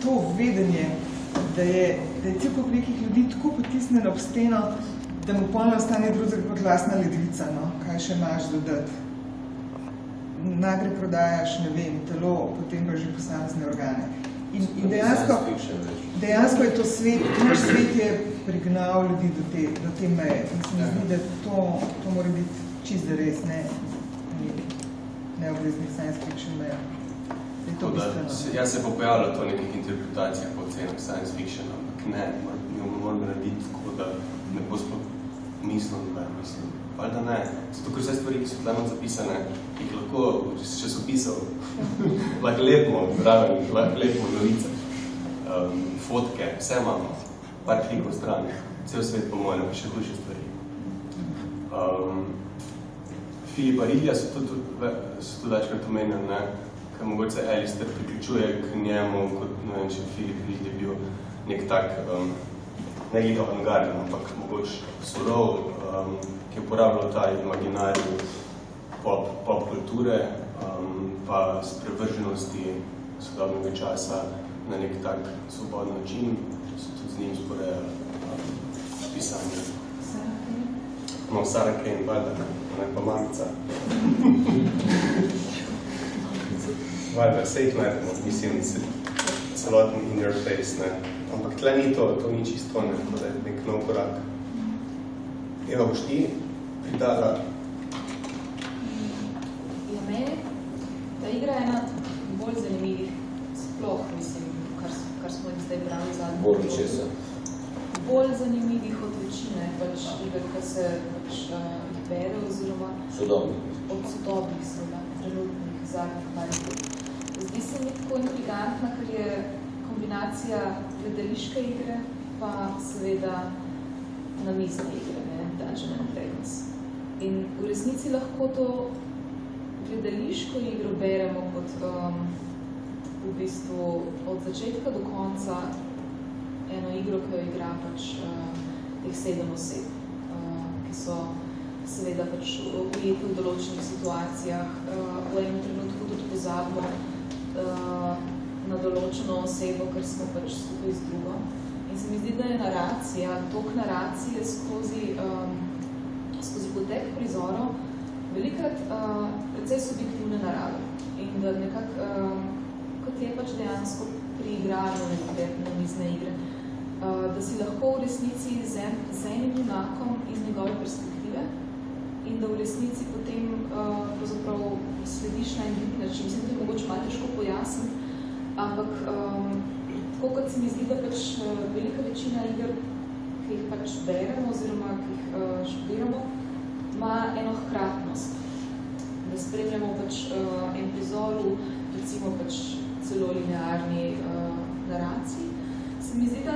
to vedenje, da je cel kup nekih ljudi tako potisnjeno ob steno, da mu polno ostane drugega kot lastna ledvica, no? Kaj še imaš dodati. Najprej prodajaš, ne vem, telo, potem pa že posamezne organe. In dejansko je to svet, naš svet je prignal ljudi do te meje. In se mi zdi, da to mora biti čisto res, ne obveznih science fiction meja. Je to bistveno. Jaz se pa pojavlja to nekih interpretacijah po ocenah science fiction, ampak ne, moramo narediti tako, da ne bo sploh mislil, kaj mislim. Ali da ne, zato ker vse stvari, ki so tle zapisane, jih lahko še so pisal, lahko lepimo zraven, lahko lepimo novice, fotke, vse imamo, par klikov stran, cel svet po mojem, še hujše stvari. Filipa Rilja so tudi večkrat omenjali, ne, ker mogoče se Alistair priključuje k njemu, kot, ne vem, če Filip Rilj je bil nek tak, ne glede avangarden, ampak mogoče surov, ki je uporabljal ta imaginarij pop kulture, pa sprevrženosti sodobnega časa na nek tak svobodni način, so tudi z njim sporejali pisanje. No, Sarah Kane, valjda, ona je pa mamica. Valjda, se jih najdemo, mislim, celoten in your face, ne. Ampak tle ni to ni čisto, ne, da je nek nov korak. Eva, boš ti pridala? Ja, meni, ta igra je ena bolj zanimivih, sploh, mislim, kar smo jih zdaj brali zadnji. Bolj česa? Bolj zanimivih od večine, pač iger, ki se pač jih bere, oziroma Sodobnih. od sodobnih, seveda, trenutnih, zadnjih parih. Zdi se mi tako intrigantna, ker je kombinacija gledališke igre, pa seveda namizne igre, ne, Dungeons and Dragons. In v resnici lahko to gledališko igro beremo kot v bistvu od začetka do konca eno igro, ki jo igra pač teh 7 oseb, ki so seveda pač ujeti v določenih situacijah, v enem trenutku tudi pozabimo na določeno osebo, ker smo pač skupaj z drugo. In se mi zdi, da je naracija, tok naracije skozi potek prizorov velikrat precej subjektivne narave. In da nekako, kot je pač dejansko pri igranju namizne igre, da si lahko v resnici z enim junakom iz njegove perspektive in da v resnici potem pravzaprav slediš na en drug način. Mislim, da je mogoče malo težko pojasniti, ampak tako kot se mi zdi, da pač velika večina iger, ki jih pač beremo oziroma ki jih študiramo, ima eno hkratnost. Da spremljamo pač en prizor v recimo pač celo linearni naraciji. Se mi zdi, da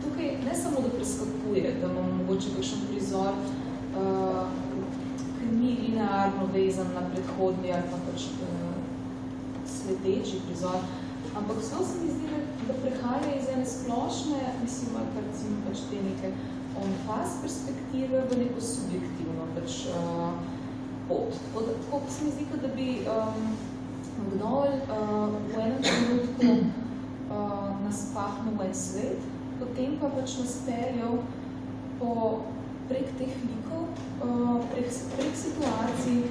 tukaj ne samo da preskakuje, da imamo mogoče kakšen prizor, ki ni linearno vezan na predhodni ali pa pač sledeči prizor, ampak vse se mi zdi, da prehaja iz ene splošne, mislim, ali recimo pač te neke on-fast perspektive v neko subjektivno, pač pot. Tako se mi zdi, da bi Gnoll v enem trenutku nas pahnil v en svet, potem pa pač nas peljal prek teh likov, prek situacij,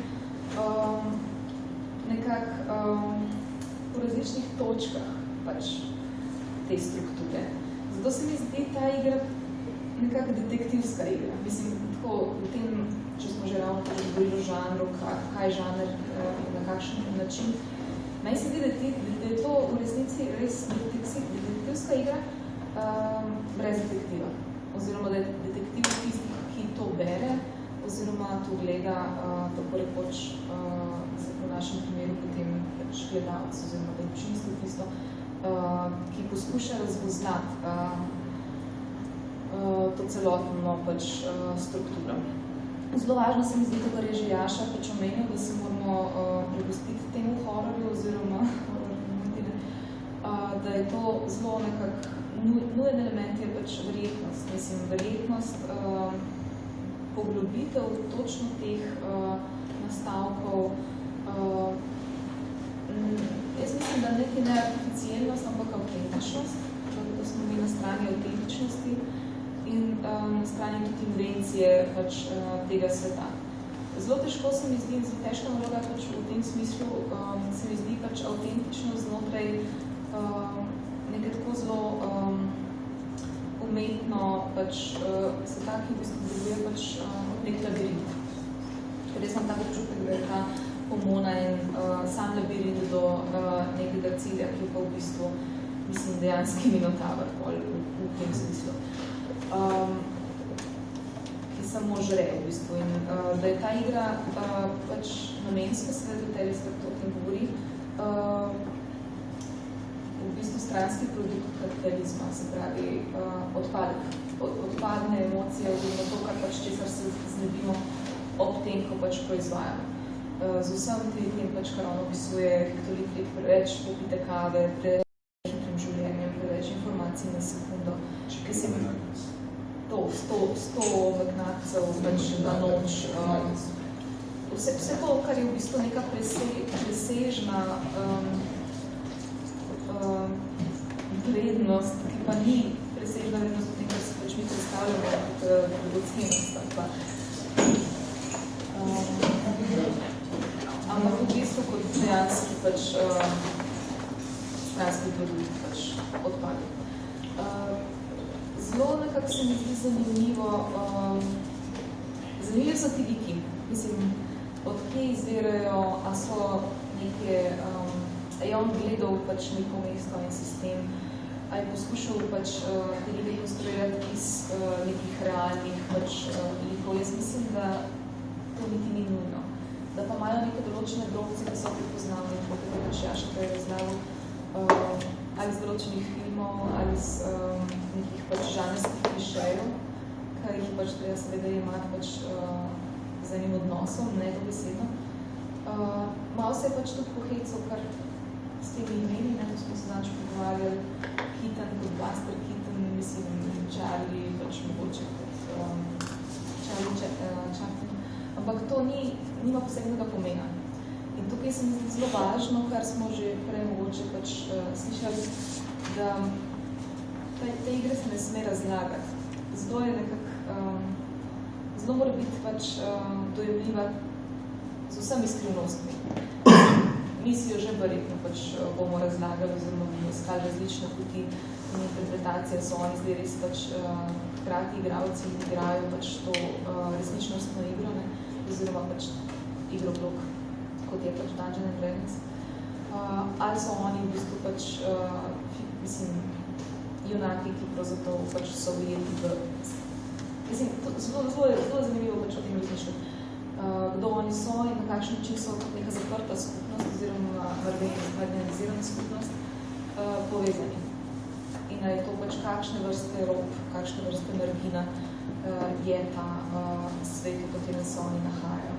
nekako po različnih točkah pač te strukture. Zato se mi zdi ta igra nekako detektivska igra. Mislim, tako v tem, če smo že ravno govorili o žanru, kaj je žanr in na kakšen način. Meni se zdi, da je to v resnici res detektivska igra brez detektiva. Oziroma, da je detektiv tisti, ki to bere, oziroma to gleda tako rekoč v našem primeru potem gledalec, oziroma da je občinstvo tisto, ki poskuša razpoznati to celotno pač strukturo. Zelo važno se mi zdi to, kar je že Jaša pač omenil, da se moramo prepustiti temu hororju, oziroma da je to zelo nekak nujen element je pač verjetnost. Mislim, verjetnost poglobitev točno teh nastavkov. Jaz mislim, da nekaj ne artificialnost, ampak autentičnost, da smo mi na strani autentičnosti in na strani tudi invencije pač tega sveta. Zelo težko se mi zdi, zelo težka naloga pač v tem smislu, se mi zdi pač autentičnost znotraj nekaj tako zelo umetno pač sveta, ki v bistvu deluje pač nek labirint. Ker jaz sem tako občutek, da je ta pomona in sam labirint do nekega cilja, ki je pa v bistvu, mislim, dejanski minotaver v tem smislu. Ki samo žre v bistvu. In da je ta igra pač namenska, seveda Telister to o tem govori, v bistvu stranski produkt kapitalizma, se pravi odpadne emocije, oziroma to, kar pač česar se znebimo ob tem, ko pač proizvajamo. Z vsem tem pač, kar on opisuje, hektolitri, preveč popite kave, preveč hitrim življenjem, preveč informacij na sekundo. To, 100 veknacov, pač na noč. Vse to, kar je v bistvu neka presežna vrednost, ki pa ni presežna vrednost v tem, kar se pač mi predstavljamo kot dragocenost. Ampak v bistvu kot dejanski pač stranski produkt pač odpade. Zelo nekako se mi zdi zanimivo, zanimivo so ti liki. Mislim, od kje izvirajo, a so neke, a je on gledal pač neko mesto in sistem, a je poskušal pač te liki konstruirati iz nekih realnih pač likov. Jaz mislim, da to niti ni nujno. Da pa imajo neke določene drobce, ki so prepoznavni, kot je pač Jaša kaj razlagal, ali z določenih filmov, ali z nekih pač žanrskih klišejev, ki jih pač treba seveda imati pač z enim odnosom, ne dobesedno. Malo se je pač tudi pohecal, kar s temi imeni, ne, to smo se znači pogovarjali, Keaton kot Buster Keaton, mislim, Charlie, pač mogoče kot Charlie Chaplin. Ampak to nima posebnega pomena. In tukaj se mi zdi zelo važno, kar smo že prej mogoče pač slišali, da te igre se ne sme razlagati. Zelo je nekako, zelo mora biti pač dojebljiva z vsemi skrivnostmi. Mi si jo že verjetno pač bomo razlagali, oziroma bomo iskali različne poti in interpretacije so oni zdaj res pač hkrati igralci igrajo pač to resničnostno igro, ne, oziroma pač igro-blok, kot je pač Dungeons & Dragons. Ali so oni v bistvu pač, mislim, junaki, ki pravzaprav pač so ujeti v... Mislim, zelo zanimivo pač o tem razmišljati. Kdo oni so in na kakšen način so kot neka zaprta skupnost oziroma marginalizirana skupnost povezani. In je to pač kakšne vrste rob, kakšne vrste margina je ta svet, v katerem se oni nahajajo.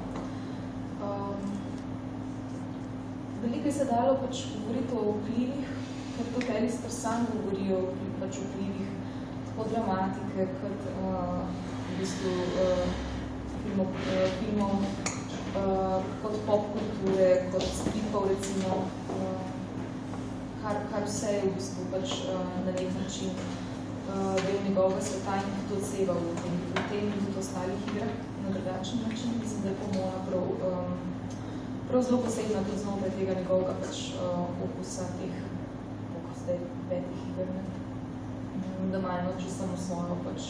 Veliko se dalo pač govoriti o vplivih, ker to Telister sam govori o pač vplivih tako dramatike, kot v bistvu filmov kot popkulture, kot stripov recimo, kar vse je v bistvu pač na nek način del njegovega sveta in tudi odseval v tem in tudi ostalih igrah na drugačen način. Mislim, da je Pomona prav zelo posebna tudi znotraj tega njegovega pač okusa teh, koliko zdaj 5 iger, da imajo če samo svojo pač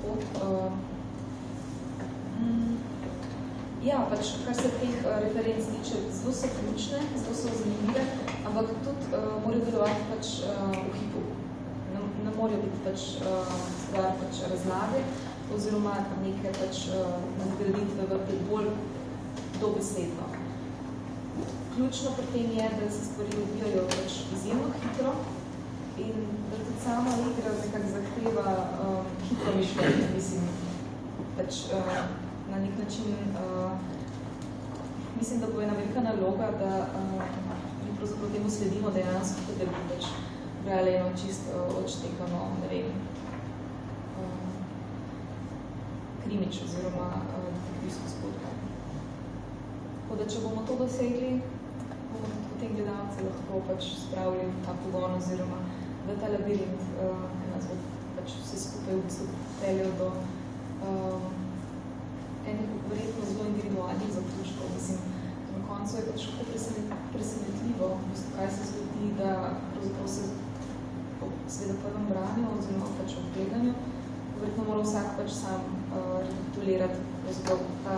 pot. Ja, pač kar se teh referenc tiče, zelo so ključne, zelo so zanimive, ampak tudi morajo delovati pač v hipu. Ne morajo biti pač stvar pač razlage oziroma neke pač nadgraditve v bolj dobesedno. Ključno pri tem je, da se stvari odvijajo pač izjemno hitro in da tudi sama igra nekako zahteva hitro mišljenje, mislim, pač na nek način mislim, da bo ena velika naloga, da mi pravzaprav temu sledimo dejansko, da bi pač brali eno čisto odštekano, ne vem, krimič oziroma detektivsko zgodbo. Tako da, če bomo to dosegli, bomo tudi potem gledalce lahko pač spravili v ta pogon oziroma v ta labirint, ki nas bo pač vse skupaj v bistvu peljal do enih verjetno zelo individualnih zaključkov. Mislim, na koncu je pač tako presenetljivo, v bistvu, kaj se zgodi, da pravzaprav se seveda prvem branju oziroma pač v gledanju, verjetno mora vsak pač sam rekapitulirati pravzaprav ta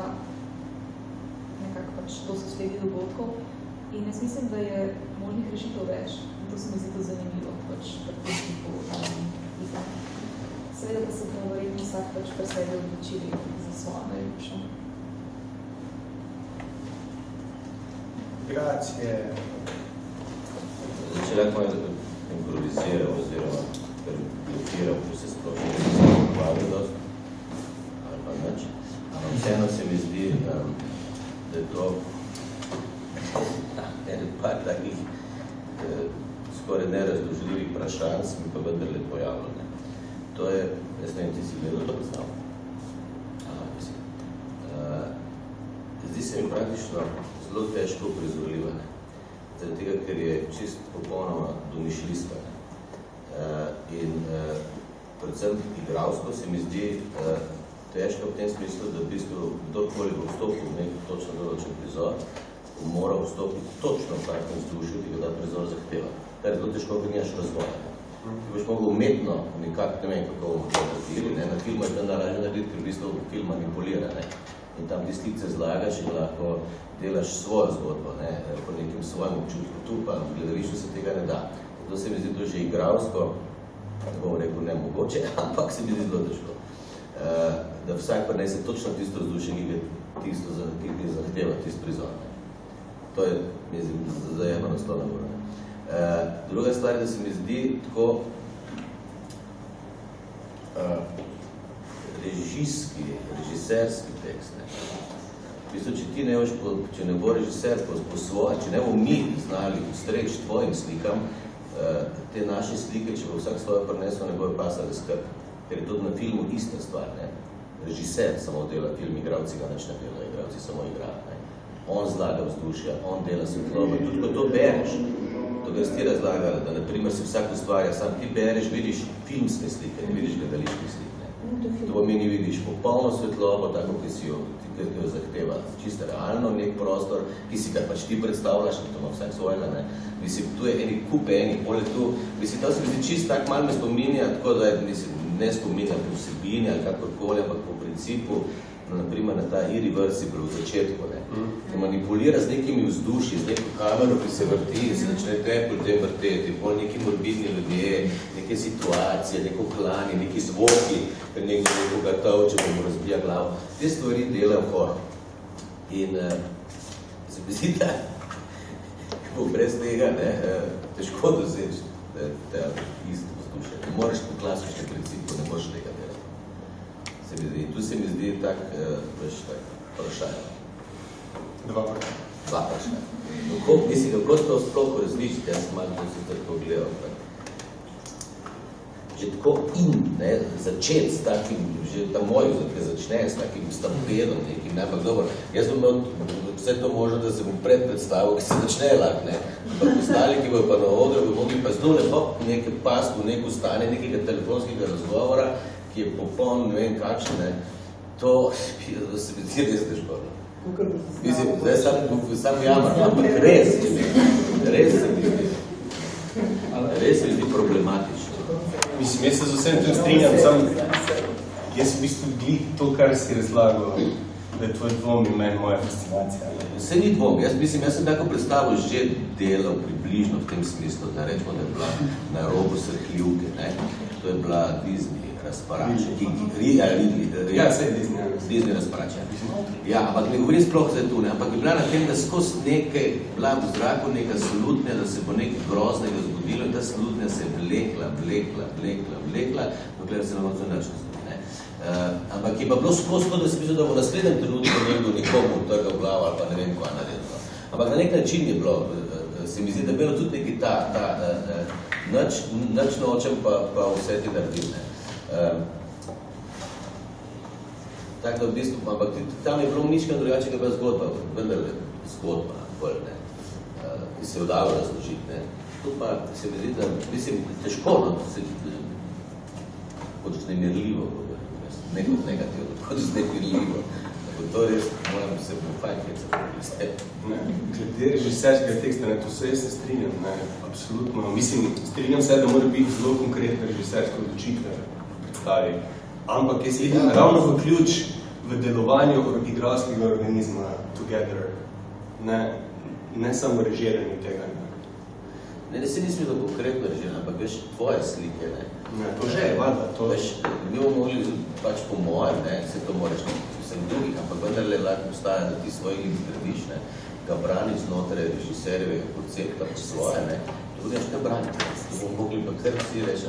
nekako pač to sosledje dogodkov. In jaz mislim, da je možnih rešitev več. In to se mi zdi to zanimivo, pač pri tem tipu igre. Seveda, da se bomo verjetno vsak pač pri sebi odločili za svojo najljubšo. Grazie. Če lahko improviziral oziroma blokiral, če se sploh ne hvalil dost, ali pa nič. Ampak vseeno se mi zdi, da je to par takih skoraj nerazložljivih vprašanj, se mi pa vendarle pojavilo. To je, jaz ne vem, ti si gledal to predstav. Zdi se mi praktično zelo težko prizorljiva, zaradi tega, ker je čist popolnoma domišljijska. In predvsem igralsko se mi zdi težko v tem smislu, da v bistvu kdorkoli bo vstopil v nek točno določen prizor, mora vstopiti točno v takem vzdušju, ki ga ta prizor zahteva. Kar je zelo težko, ker nimaš razvoja. Ti boš mogel umetno, nekako ne vem, kako bomo to naredili, na filmu je tam naražen narediti, ker v bistvu film manipulira. In tam ti slikce zlagaš in lahko delaš svojo zgodbo, po nekem svojem občutku. Tu pa v gledališču se tega ne da. Zato se mi zdi to že igralsko, ne bom rekel nemogoče, ampak se mi zdi zelo težko. Da vsak prinese točno tisto vzdušje, ki zahteva tisto prizor. To je, mislim, zajemno naslovno govorno. Druga stvar je, da se mi zdi tako režiserski tekst. V bistvu, če ne bo režiser po svoje, če ne bo mi znali ustreči tvojim slikam, te naše slike, če bo vsak svojo prinesel, ne bojo pasali skrb. Ker je tudi na filmu ista stvar. Režiser samo dela film, igralci ga nič ne dela, igralci samo igrajo. On zlaga vzdušja, on dela svetlobo. Tudi ko to bereš, to ga ti razlagala, da naprimer si vsak ustvarja, sam ti bereš, vidiš filmske slike, ne vidiš gledaliških slik. To pomeni, vidiš popolno svetlobo, tako, ki si jo zahteva čisto realno, nek prostor, ki si ga pač ti predstavljaš, in to ima vsak svojega, Mislim, tu je eni kupe, eni poleg tu, mislim, to se mi zdi čisto tako malo me spominja, tako da je, mislim, ne spominja po vsebini ali kakorkoli, ampak po principu, naprimer na ta irreversible v začetku, ki manipulira z nekimi vzdušji, z neko kamero, ki se vrti in se začne potem vrteti, pol neki morbidni ljudje, neke situacije, neko klanje, neki zvoki, ker nekoga tavče, ko mu razbija glavo. Te stvari delajo horor. In se mi zdi, da bo brez tega težko doseči te isto vzdušje. Ne moreš po klasičnem principu, ne moreš tega delati. Tu se mi zdi tak vprašanje. Dva vprašanja. Mislim, kako to sploh različiti, jaz sem malo to gledal. že tako ne, začeti s takim, že ta moj, ki začne s takim stampedom nekim, ne, ampak dobro, jaz bom imel vse to možno, da se bom predstavil, ki se začne lahko, ne, ampak ostali, ki bojo pa na odru, bi mogli pa zelo lepo nekaj past v neko stanje, nekega telefonskega razgovora, ki je popoln, ne vem kakšen, ne, to se mi zdi res težko. Mislim, zdaj sam jamar, ampak res se mi zdi. Res se mi zdi problematično. Mislim, jaz se z vsem tem strinjam, jaz v bistvu glih to, kar si razlagal, da je tvoj dvom in meni moja fascinacija. Vse ni dvom, jaz sem tako predstavil že delal približno v tem smislu, da rečemo, da je bila na robu srhljivke, ne? To je bila Disney razparača. Ja, vse je Disney razparača. Ja, ampak ne govorim sploh za to, ne? Ampak je bila na tem, da skozi nekaj, bila v zraku neka slutnja, da se bo nekaj groznega zgodilo in ta slutnja se je vlekla, dokler se nam to nič ne zgodi. Ampak je pa bilo skozi, da sem mislil, da bo v naslednjem trenutku nekdo nikomu utrgal glavo ali pa ne vem kva naredilo. Ampak na nek način je bilo, se mi zdi, da je bilo tudi neki nič nočem pa vse ti naredim. Tako da v bistvu, ampak tam je bilo nička drugače, kot je bila zgodba, vendar zgodba, ki se je vdalo razložiti. Ne. Tu pa se mi zdi, da mislim, težko, no, kot vznemirljivo, ne kot negativno, kot vznemirljivo. To res, moram se fajn, kaj se priste. Glede režiserskega teksta, ne, to se jaz ne strinjam, ne, absolutno. Mislim, strinjam se, da mora biti zelo konkretna režiserska odločitev predstavi. Ampak jaz vidim ravno v ključ v delovanju igralskega organizma together, ne samo režiranje tega. Ne se nisem da konkretno režiranje, ampak veš, tvoje slike, ne. To že je, vada. Veš, mi bomo mogli pač po mojem, ne, se to moraš vsem drugih, ampak vendarle lahko postaja, da ti svojih lik drviš, ne, ga braniš znotraj režiserjevega koncepta po svoje, ne, to budeš ga braniti. To bomo mogli pa kar vsi reči,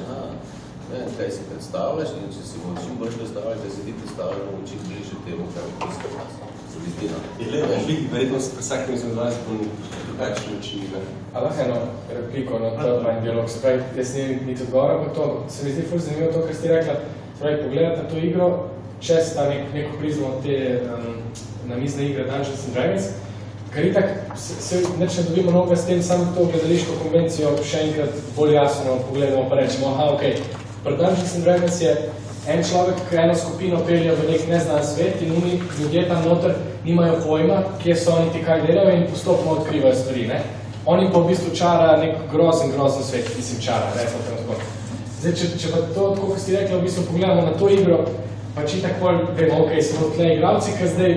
ne, kaj si predstavljaš in če si bomo čim bolj predstavljati, da se ti predstavljamo čim bliže temu, kar je tiska nas. Verjetno se vsakem izmed vas bo drugačni način. A lahko eno repliko na ta manj dialog, se pravi, jaz niti odgovor, ampak to se mi zdi ful zanimivo to, kar ste rekla, se pravi, pogledate to igro, čez ta neko prizmo te namizne igre Dungeons & Dragons, kar itak se neč ne dobimo noga s tem, samo to gledališko konvencijo še enkrat bolj jasno pogledamo pa rečemo, pri Dungeons & Dragons je en človek, ki eno skupino pelje v nek neznan svet in oni ljudje tam noter nimajo pojma, kje so oni ti kaj delajo in postopno odkrivajo stvari, ne? Oni pa v bistvu čara nek grozen svet, mislim čara, recimo tako. Zdaj, če pa to, tako kot ste rekli, v bistvu pogledamo na to igro, pač itak bolj vemo, ok, smo tle igralci, ki zdaj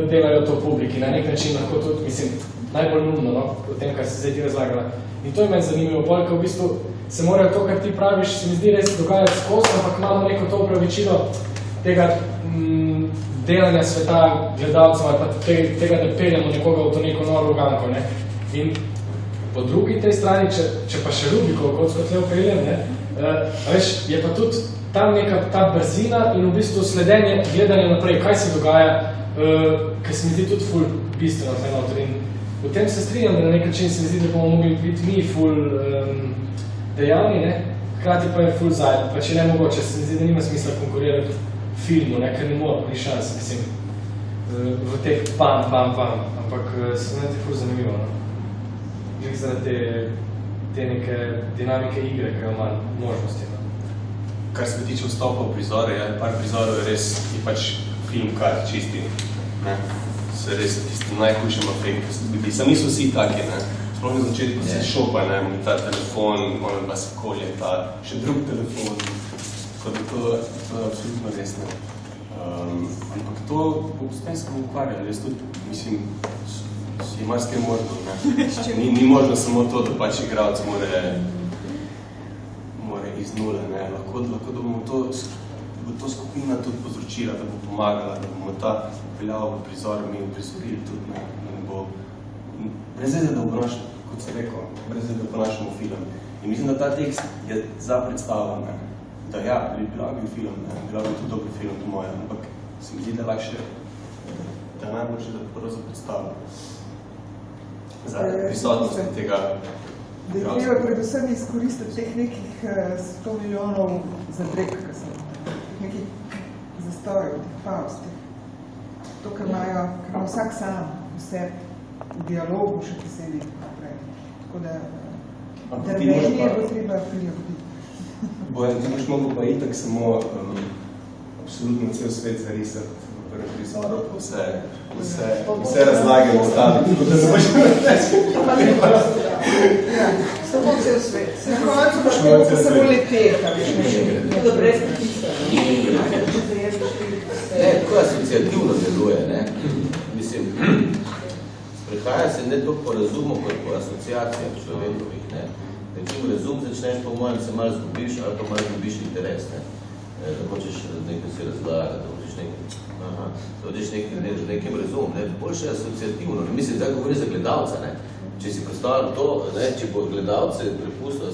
delajo to publiki, na nek način lahko tudi, mislim, najbolj nudno, no, o tem, kar se zdaj ti razlagala. In to je meni zanimivo, bolj, ko v bistvu se morajo to, kar ti praviš, se mi zdi res dogajati skozi, ampak imamo neko to upravičilo tega delanja sveta gledalcem ali pa tega, da peljamo nekoga v to neko novo uganko, ne. In po drugi tej strani, če pa še Rubikov, kot tle upeljem, ne, veš, je pa tudi tam neka ta brzina in v bistvu sledenje, gledanje naprej, kaj se dogaja, kar se mi zdi tudi ful bistveno tle noter. In v tem se strinjam, da na nek način se mi zdi, da bomo mogli biti mi ful dejavni, ne, hkrati pa je ful zajedno, pa če ne mogoče, se mi zdi, da nima smisla konkurirati filmu, ne, ker ne mora, ni šans, mislim, v teh pam, ampak se mi zdi ful zanimivo, no. Glede zaradi te neke dinamike igre, ki ima možnosti. Kar se tiče vstopa v prizore, par prizorov je res, je pač film kar čisti, ne. Se res tisti najhujšem afekt, ki se zgodi. Sam niso vsi taki, ne. Sploh na začetku se šopa, ne, ta telefon, ono dva se kolje, ta še drug telefon, tako da to je absolutno res, ne. Ampak to po potem smo ukvarjali, jaz tudi, mislim, si marsikaj možno, ne. Ni možno samo to, da pač igralec more iz nule, ne. Lahko da bomo to skupina tudi povzročila, da bo pomagala, da bomo ta peljavo v prizor mi uprizorili tudi, ne, da ne bo brez veze, da oponašamo, kot se rekel, brez veze, da oponašamo film. In mislim, da ta tekst je za predstavo, ne, da ja, bila bi film, ne, bila bi tudi dober film po mojem, ampak se mi zdi, da lahko še, da najboljše, da prvo za predstavo. Za prisotnost tega Da je treba predvsem izkoristiti teh nekih 100 milijonov za breg, kar sem nekih zastojev, teh pauz, to, kar ima vsak sam vse v dialogu še posebej naprej. Tako da drvenje bo treba prilagoditi. Bojan, ti boš mogel pa itak samo absolutno cel svet zarisati v prizoru, vse razlage nastaviti, tako da ne boš Samo cel svet. Na koncu boš mogel pa samo leteti. Tako asociativno deluje, ne? Mislim, sprehaja se ne toliko po razumu, kot po asociacijah človekovih, ne? Čim razum začneš, po mojem, se malo zgubiš, ali pa malo zgubiš interes, ne? Da hočeš nekaj si razlagati, da hočeš nekim razum, ne? Boljše je asociativno. Mislim, zdaj govori za gledalca, ne? Če si predstavljam to, ne? Če bo gledalce prepustil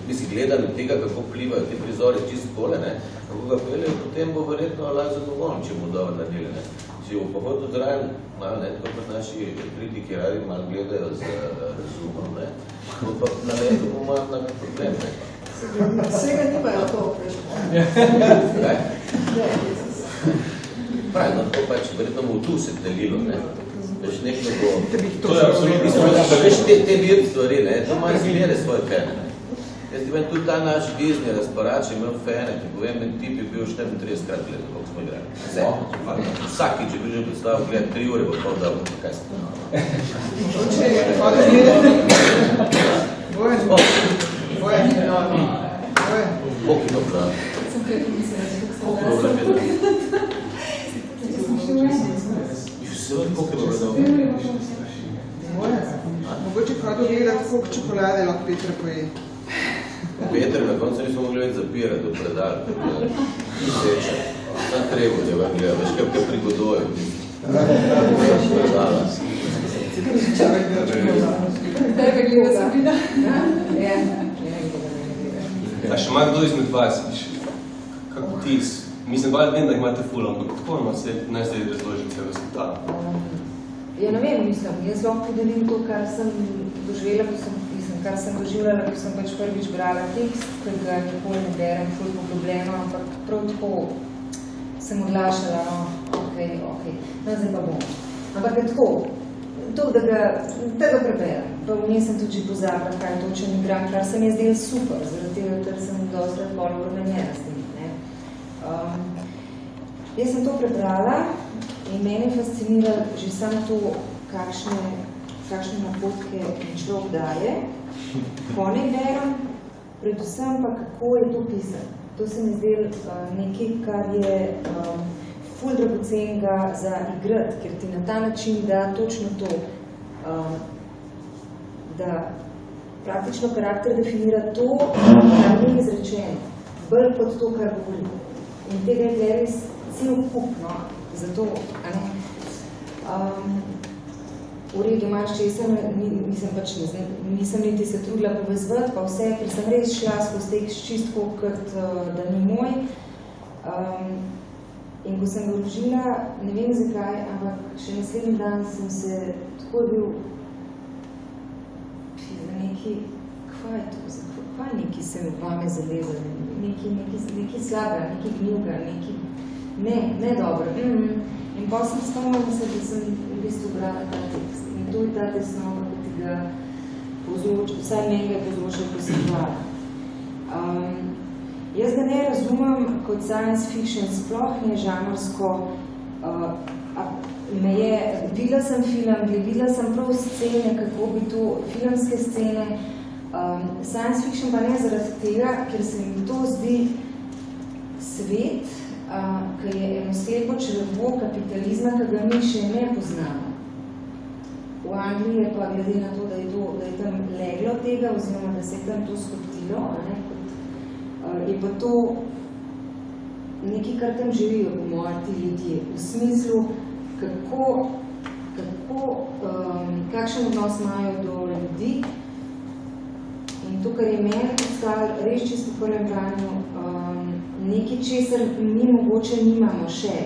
mislim, gledanje tega, kako plivajo te prizori čisto pole, ne? Kako ga peljejo, potem bo verjetno Allah zadovoljen, če bo dobro naredili, ne? Če bo pohodil zraven, malo, ne? Tako kot naši kritiki radi malo gledajo z razumom, ne? To pa naredil bo malo nekaj problem, ne? Vsega nimajo to. Kaj? Pravi, no to pač verjetno bo tu se delilo, ne? Veš, nekdo bo... To je absolutno. Veš, te vir stvari, ne? To imajo zglede svoje fene, ne? Jaz ti vem, tudi ta naš Disney razparač je imel fene, ki povem, en tip je bil 34 krat gledal, koliko smo igrali. Vse. Vsakič je bil že predstavil gledati 3 ure, bo pol dobro, kaj se. Bojan. Koliko je to plan? Sem kaj pomislila, Koliko je to gledal? Koliko je to gledal? Mogoče hodil gledati, koliko čokolade lahko Petra poje. Peter, na koncu nismo mogli več zapirati, do predal, seče. Na trebu te vam gleda, veš kaj prigodojo. Predala. Tebe gleda Sabrina. A še ima kdo izmed vas, kako tis? Mislim, bolj vem, da imate ful, ampak tako ima se ne zdaj razložiti celo sveta. Ja, ne vem, mislim, jaz lahko podelim to, kar sem doživela, kar sem doživljala, ko sem pač prvič brala tekst, ker ga nikoli ne berem, ful po problemu, ampak prav tako sem odlašala, no, okej, no, zdaj pa bom. Ampak je tako, da ga preberem, pa vnje sem tudi že pozabila, kaj točen igram, kar se mi je zdel super, zaradi tega, ker sem dostrat bolj obremenjena s tem, ne. Jaz sem to prebrala in mene fascinira že samo to, kakšne napotke človek daje, ko ne berem, predvsem pa kako je to pisano. To se mi zdel nekaj, kar je ful dragocenega za igrati, ker ti na ta način da točno to, da praktično karakter definira to, kar ni izrečeno, bolj kot to, kar govori. In tega je res cel kup, no, zato, a ne, v redu imaš česa, nisem niti se trudila povezvati, pa vse, ker sem res šla skozi tekst čistko, kot da ni moj. In ko sem ga vložila, ne vem zakaj, ampak še naslednji dan sem se tako bil za neki, kva je to, kva je neki se vame zalezali, neki slaga, neki gnilga, neki ne dobro. In pa sem spomnila se, da sem v bistvu brala ta tekst. In to je ta tesnova, ki ti ga povzroča, vsaj meni ga povzroča, ko sem brala. Jaz ga ne razumem kot science fiction, sploh ne žanrsko. Videla sem film, videla sem prav scene, kako bi to, filmske scene. Science fiction pa ne zaradi tega, ker se mi to zdi svet, ki je eno slepo črevo kapitalizma, ki ga mi še ne poznamo. V Angliji je pa glede na to, da je tam leglo tega, oziroma da se je tam to skotilo, je pa to nekaj, kar tam živijo, po moje, ti ljudje. V smislu, kakšen odnos imajo do ljudi. In to, kar je meni postalo res čisto v prvem branju, nekaj, česar mi mogoče nimamo še,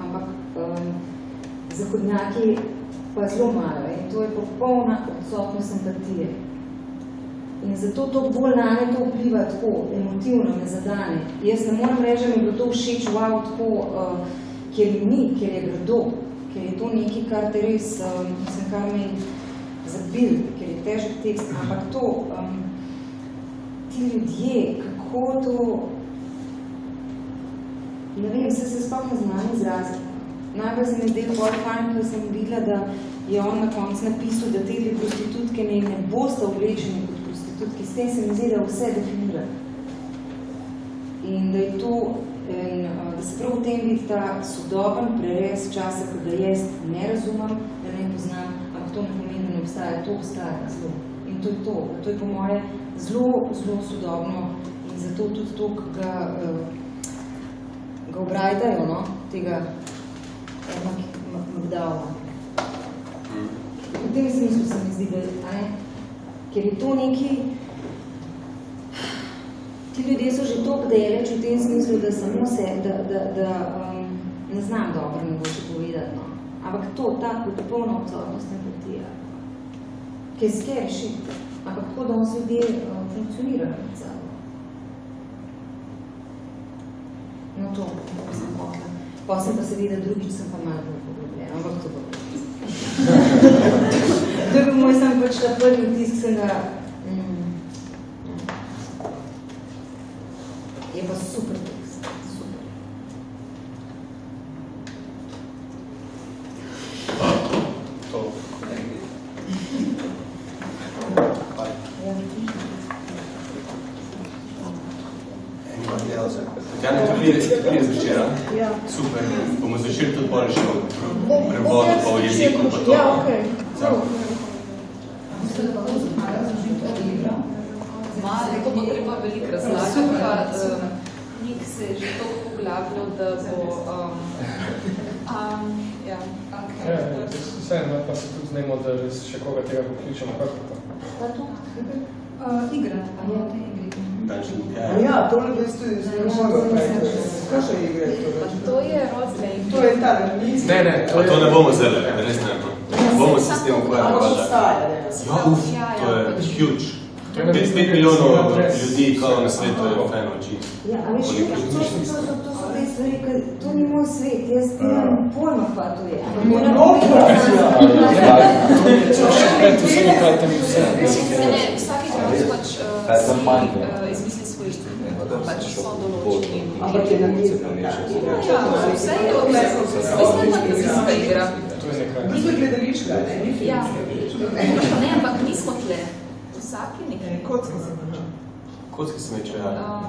ampak zahodnjaki pa zelo malo. In to je popolna odsotnost empatije. In zato to bolj name to vpliva tako, emotivno me zadane. Jaz ne moram reči, da mi je bilo to všeč, wow, tako, ker ni, ker je grdo, ker je to nekaj, kar te res, kar me zabil, ker je težek tekst, ampak to, ti ljudje, kako to, ne vem, se sploh ne znam izraziti. Najbolj se mi zdelo bolj fajn, ko sem videla, da je on na koncu napisal, da te dve prostitutke ne boste oblečeni kot prostitutki. S tem se mi zdi, da vse definira. In da je to, da se prav v tem vidi ta sodoben prerez časa, ko ga jaz ne razumem, da ne poznam, ampak to ne pomeni, da ne obstaja, to obstaja zelo. In to je to. To je po moje zelo, zelo sodobno in zato tudi to, ko ga obrajdajo, no, tega McDowella. V tem smislu se mi zdi, da ker je to neki, ti ljudje so že toliko deleč v tem smislu, da samo se, da ne znam dobro mogoče povedati, no. Ampak to, ta popolna odsotnost empatija, ki je scary shit, ampak tako da on se ljudje funkcionirajo med sabo. No to, sem hotla. Potem pa seveda drugič sem pa malo bolj poglobljena, ampak to bo. To je bil moj sam pač ta prvi vtisk, sem ga... Je pa super tekst, super. To. Anybody else? Tatjana, to prije zvečera. Ja. Super. Bomo začeli tudi bolj še v prevodu, pa v jeziku, pa to. Ja, okej. To bo treba veliko razlagati, pa Nik se je že toliko poglabljal, da bo... ja. Vseeno, pa se tudi znemo, da še koga tega pokličemo, kako to? Pa to? Igra, ali je te igri. Ja, tole beste je zelo kakšne igre? To je roleplay. To je ta, Ne, To ne bomo zelo, da ne znamo. Bomo se s tem ukvarjali. Ampak obstaja, ne? To je huge. 5 milijonov ljudi, kao na svetu, je fajno oči. Ja, a veš, to so te stvari, ker to ni moj svet, jaz nimam pojma, kva to je. Vsak igralec pač izmisli svoj pač so določeni. Ampak je namizna. Ja, vse je odlezno. Mislim, fantazijska igra. Ni to gledališka, ne? Ni Ja, filmska. ne, ampak nismo tle. Vsak je nekaj. Kocka se meče. Kocke se meče, ja.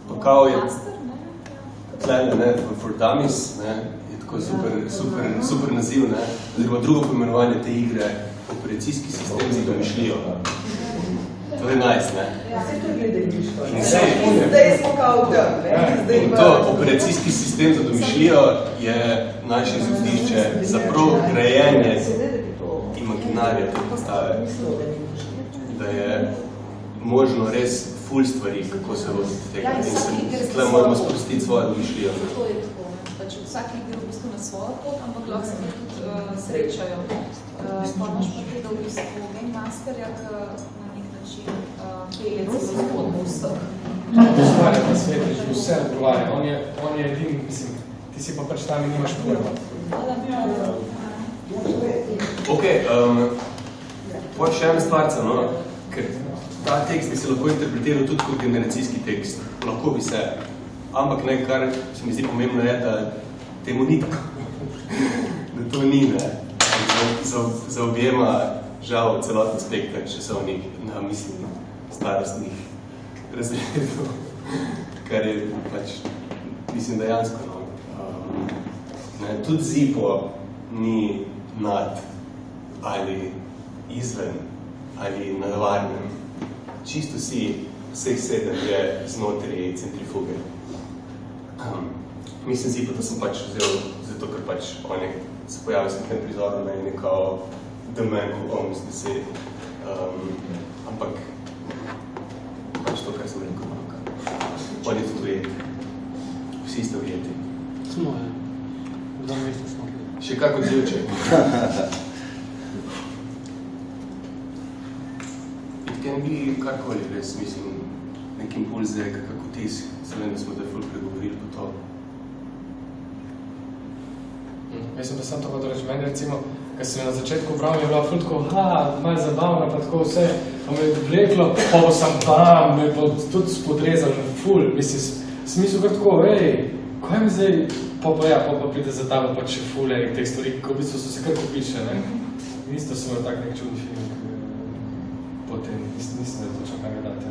Pa kao je Master, ne? tlele, ne, for dummies, ne, je tako super naziv, ne. Oziroma drugo poimenovanje te igre, operacijski sistem za domišljijo. To je nice, ne. Vse to je gledališko. In Zdaj smo kao tam, ne? In to, operacijski sistem za domišljijo je naše izhodišče za prav grajenje imaginarija te postave. Da je možno res ful stvari, kako se lotiti tega. In tle moramo sprostiti svojo domišljijo. To je tako, ne. Pač vsak igra v bistvu na svojo pot, ampak lahko se tudi srečajo. Pa imaš pa tega v bistvu Game Masterja, ki na nek način pelje celo zgodbo vseh. Stvarja na svetu, že vse odgovarja. On je edin, mislim, ti si pa pač tam in nimaš pojma. Ok, pa še ena stvarca, no, ker ta tekst bi se lahko interpretiral tudi kot generacijski tekst. Lahko bi se, ampak ne, kar se mi zdi pomembno je, da temu ni tako. Da to ni, ne. Zaobjema žal celoten spekter časovnih, mislim, starostnih razredov, kar je pač, mislim, dejansko, no. Ne, tudi Zipo ni nad ali izven ali na varnem. Čisto si vseh 7 je znotraj centrifuge. Mislim si pa, da sem pač vzel zato, ker pač on je se pojavil v tem prizoru na ene kao The Man Who Owns the City. Ampak pač to, kar sem rekel, on je tudi ujeti. Vsi ste ujeti. Smo, ja. V dva mesta smo. Še kak odzivček. Kaj ne bi karkoli, res mislim, nek impulzek, kako tisk. Se vem, da smo te ful pregovorili po to. Jaz sem pa sam to hotel reči, meni recimo, ko sem na začetku bral, je bila ful tako, malo zabavna, pa tako vse, pa me je vleklo, pa sem bam, me je tudi spodrezal, ful, mislim, smisel kar tako, kaj mi zdaj, pa pride za tabo pa še ful, teh stvari, ko v bistvu so se kar kopične, ne? Isto sem imel tak nek čudni film, potem, mislim, da je točno kaj gledati,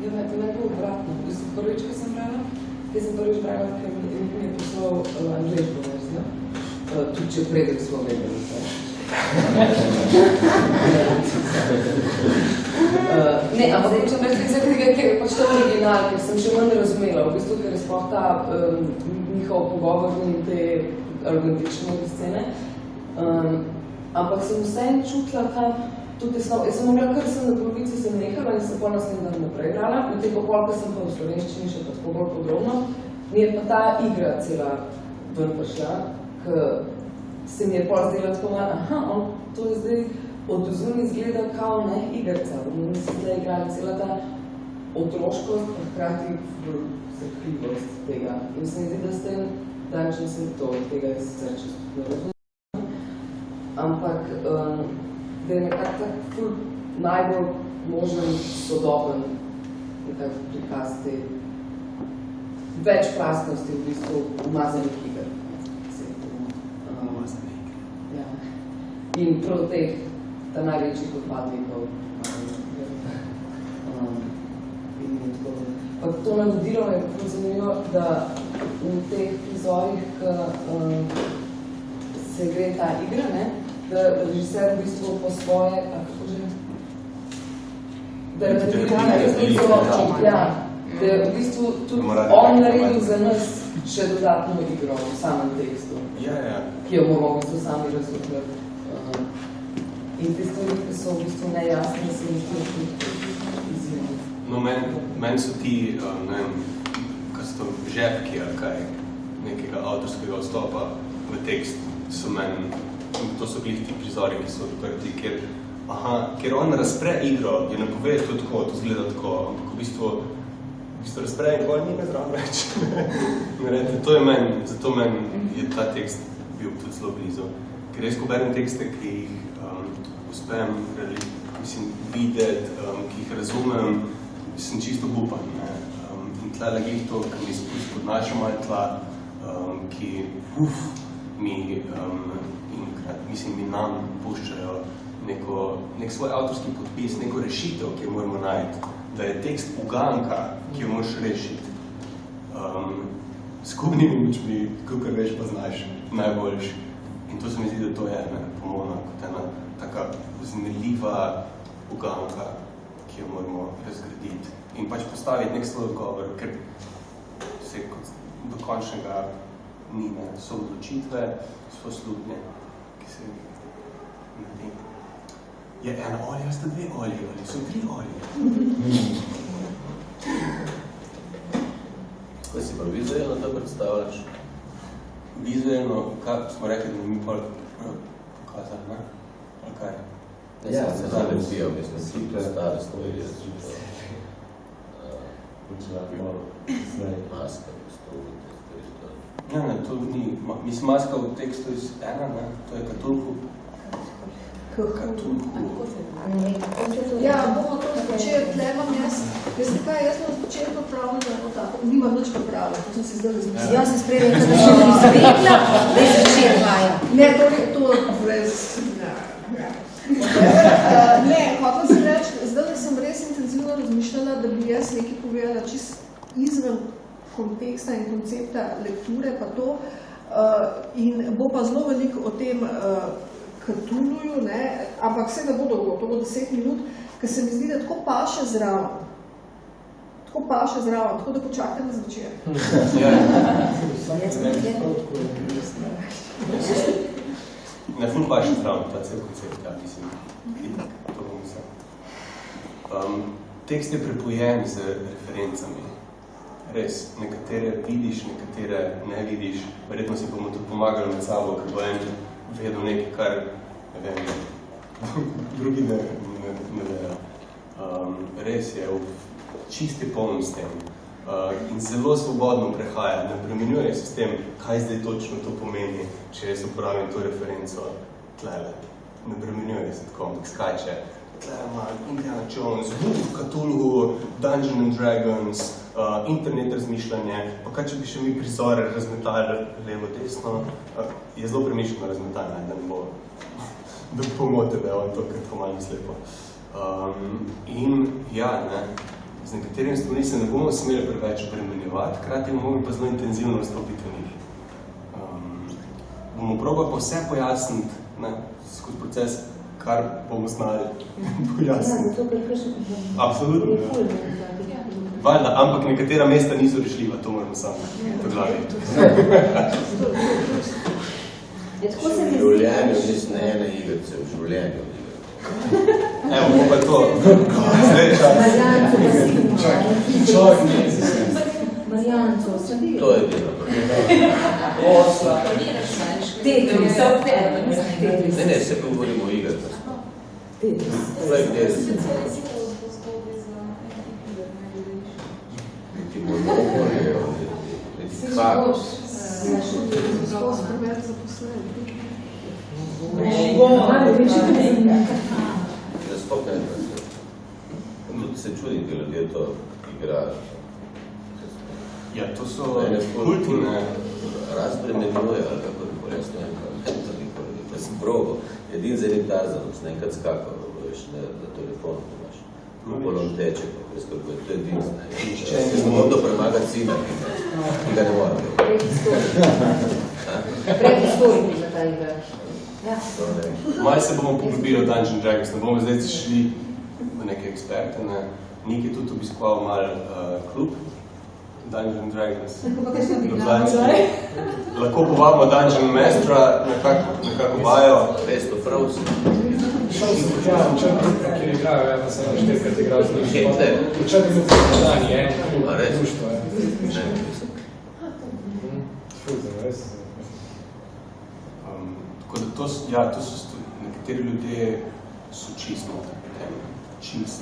Ja, to je bilo obratno. V bistvu prvič, ko sem brala, ker mi je poslal angleško verzijo, tudi če predek smo vedeli. Ne, ampak hočem reči tega, ker je pač to original, ker sem še manj razumela, v bistvu, ker je sploh ta njihov pogovorni te argentične scene. Ampak sem vseeno čutila ta tudi slov. Jaz sem mogla, ker sem na polovici sem nehala in sem pol naslednji dan naprej brala, medtem ko pol, ker sem pa v slovenščini še tako bolj podrobno, mi je pa ta igra cela ven prišla, ker se mi je pol zdela tako malo, on to je zdaj od zunaj izgleda kao ne igrca, bomo mi se zdaj igrali cela ta otroškost, pa hkrati srhljivost tega. In se mi zdi, da s tem dančem sem to, tega je sicer čisto ne razumem. Ampak da je nekako tak najbolj možen, sodoben nekako prikaz te večplastnosti v bistvu umazanih iger. Ja. In prav teh, ta največjih odpadnikov. In tako. Pa to navodilo je bilo zanimivo, da v teh prizorih, se gre ta igra, ne? Da režiser v bistvu po svoje, kako že? Da je v bistvu tudi on naredil za nas še dodatno igro v samem tekstu, ki jo bomo v bistvu sami razumeli. In te stvari, ki so v bistvu nejasne, se mi tudi izjemno. No, meni so ti, ne vem, kaj so to žepki ali kaj, nekega avtorskega vstopa v tekst, so meni. To so bili ti prizori, ki so odprti, ker on razpre igro, jo ne pove to tako, to zgleda tako, ampak v bistvu razpre in pol ni me zraven več. Zato meni je ta tekst bil tudi zelo blizu. Ker jaz, ko berem tekste, ki jih uspem videti, ki jih razumem, sem čisto bupan. In tla glih to, ki mi spodnaša malo tla, ki mi nam puščajo nek svoj avtorski podpis, neko rešitev, ki jo moramo najti, da je tekst uganka, ki jo moraš rešiti. Skupnimi močmi, kakor veš, pa znaš najboljši. In to se mi zdi, da to je pomona kot ena taka vznemirljiva uganka, ki jo moramo razgraditi. In pač postaviti nek svoj odgovor, ker se do končnega ni, so odločitve, so slutnje, ki se naredi. Je ena olja, sta dve olje, ali so tri olje. Kaj si pa vizualno to predstavljaš? Vizualno, kaj smo rekli, da mi pol pokazali, ne? Ali kaj? Ne, se zalepsijo, mislim, si predstavljaš stvari. Maska, Ne, to ni. Mislim, maska v tekstu iz ena, ne? To je Katulku. Ja, bomo to začeli, tle imam jaz. Veste kaj, jaz sem začeli popravljati tako. Nimam nič popravljati, to sem si zdaj razmislila. Jaz sem sprejela, da še ni izvedla, da je začel vaja. Ne, to brez... Ne, hotel sem reči, zdaj sem res intenzivno razmišljala, da bi jaz nekaj povedala čist izven konteksta in koncepta lekture, pa to. In bo pa zelo veliko o tem Cthulhuju, ne, ampak vse ne bo dolgo, to bo 10 minut, ker se mi zdi, da tako paše zraven. Tako da počakajte na zvečer. Ne, ful paše zraven, ta cel koncept, ja, mislim, itak, to bom mislil. Tekst je prepojen z referencami. Res, nekatere vidiš, nekatere ne vidiš. Verjetno si bomo tudi pomagali med sabo, ker bo en vedel nekaj, kar, ne vem, drugi ne vejo. Res je, čisti poln s tem. In zelo svobodno prehaja, ne premenjuje se s tem, kaj zdaj točno to pomeni, če jaz uporabim to referenco tlele. Ne premenjuje se tako, ampak skače. Tle ima Indiana Jones, Cthulhu, Dungeons and Dragons, internet razmišljanje, pa kaj če bi še mi prizore razmetali levo, desno, je zelo premišljeno razmetanje, da ne bo pomote, da je on to kratko malo slepo. In ja, z nekaterim stvari se ne bomo smeli preveč premenjevati, krati bomo pa zelo intenzivno vstopiti v njih. Bomo probali pa vse pojasniti skozi proces, kar bomo znali pojasniti. Ja, zato ker še kompromis. Absolutno. Valjda, ampak nekatera mesta niso rešljiva, to moramo sami poglaviti. V življenju nisem ene igrice, v življenju. Evo, bo pa to. Zdaj čas. Marijanco pa signo. Človek ne je. Marijanco, sadi. To je bilo. Osla. Tetris. Ne, se govorimo o igrah. Tetris. Niti monopolijo, niti kaos. Skozi preveč zaposleni. Jaz sploh ne vem. Tudi se čudim, da ljudje to igrajo. Ja, to so kultine. Razbremenjuje, ali kako bi jaz ne vem, kaj to nikoli. Pa sem probo, edin z enim tarzanom, sem enkrat skakal, veš, na telefonu imaš. Polom teče, pa skrbuje, to je edin znaj. Jaz sem moral premagati sina, ki ga ne moram. Predhistoriki za ta igra. Ja. Malo se bomo poglobili v Dungeons & Dragons, ne bomo zdaj šli v neke eksperte. Nik je tudi obiskoval malo klub Dungeons & Dragons. Lahko povabimo Dungeon Maestra, nekako vajo. Best of Frozen. Ja, kjer igrajo, ja, pa sem naštetkrat igral z njim. Hitler. Včeraj je bilo dani, en klub, društvo. Res. Tako da to so nekateri ljudje so čisto čist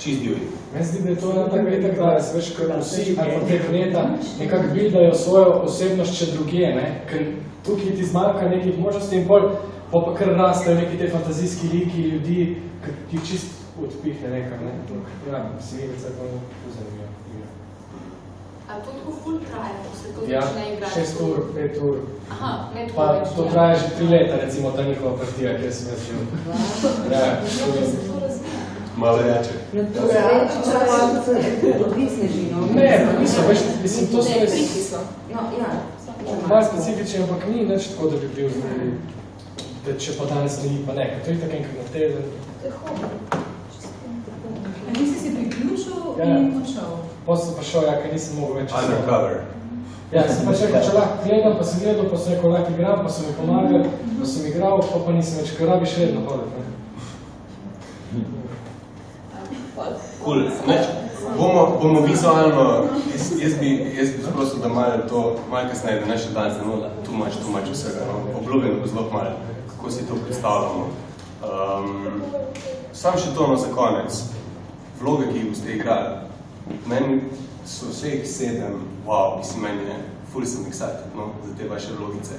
divji. Meni zdi, da je to tako itak, da se veš, ker vsi ali pa prek neta nekako bildajo svojo osebnost še drugje, ne? Ker tukaj ti zmanjka nekih možnosti in pol pa kar rastajo neki te fantazijski liki ljudi, ki ti čist odpihne nekam, ne? Ja, si mi vse to zanimivo. Ali to tako ful traje, ko se to Ja, začne igrati? 6 ur, 5 ur. Aha, ne tako Pa več. to traja že 3 leta, recimo, ta njihova partija, kjer sem jaz živ. Ja, Malo reče. No, to se reči čas odvisneži, no? Ne, niso, veš, mislim, to so res... No, ja. Malo specifičen, ampak ni nič tako, da bi bil zdaj, da če pa danes ni, pa ne, ker to je tako enkrat na teden. Nisi si priključil in odšel. Potem sem pa šel, ja, ker nisem mogel več. Undercover. Ja, sem pa rekel, če lahko gledam, pa sem gledal, pa sem rekel, lahko igram, pa so mi pomagali, pa sem igral, pa nisem več, ker rabiš redno hoditi. Cool. Bomo vizualno, jaz bi sprosil, da malo kasneje, da ne še danes ne bomo too much vsega, no? Obljubim, da bo zelo malo, kako si to predstavljamo. Sam še to za konec. Vloge, ki jih boste igrali. Meni so vseh 7, wow, mislim, meni je ful sem excited, no, za te vaše vlogice.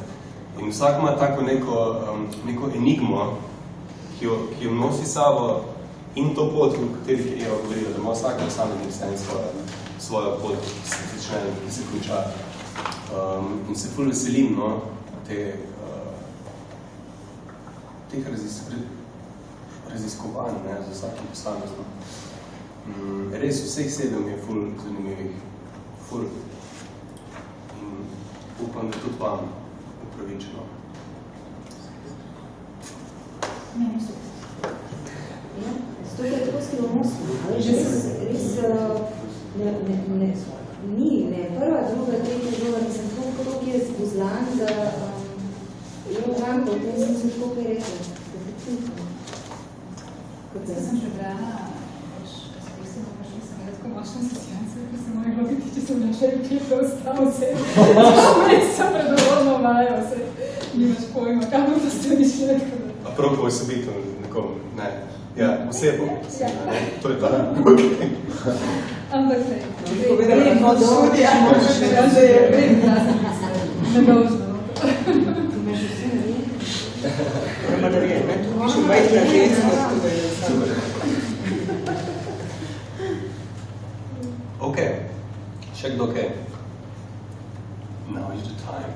In vsak ima tako neko enigmo, ki jo nosi sabo in to pot, v kateri je govorila, da ima vsak posamezni sen svojo pot, ki se začne, ki se konča. In se ful veselim, no, teh raziskovanj, ne, za vsakim posamezno. Res vseh 7 je ful zanimivih. Ful. In upam, da tudi vam upravičeno. To je tako skrivnostno. Res ni, prva, druga, tretja, druga, nisem tako je spozlan, da imam, potem sem se tako kaj rekel. Zdaj sem že brala, tako močna asociacija, ko se moja globiti, če sem načeli klipe ostalo vse. Še sem predovoljno vajo, nimaš pojma, kam bo to ste mišljati, Apropo osebito nekom, ne. Ja, osebo, ne, to je to. Ampak se. Povedali od študija, da je Nedolžno. Tu me že vsi ne vidi. Prema da je, ne, tu piše majhna ženska, tako da je samo. Ok, še kdo kaj? Now is the time.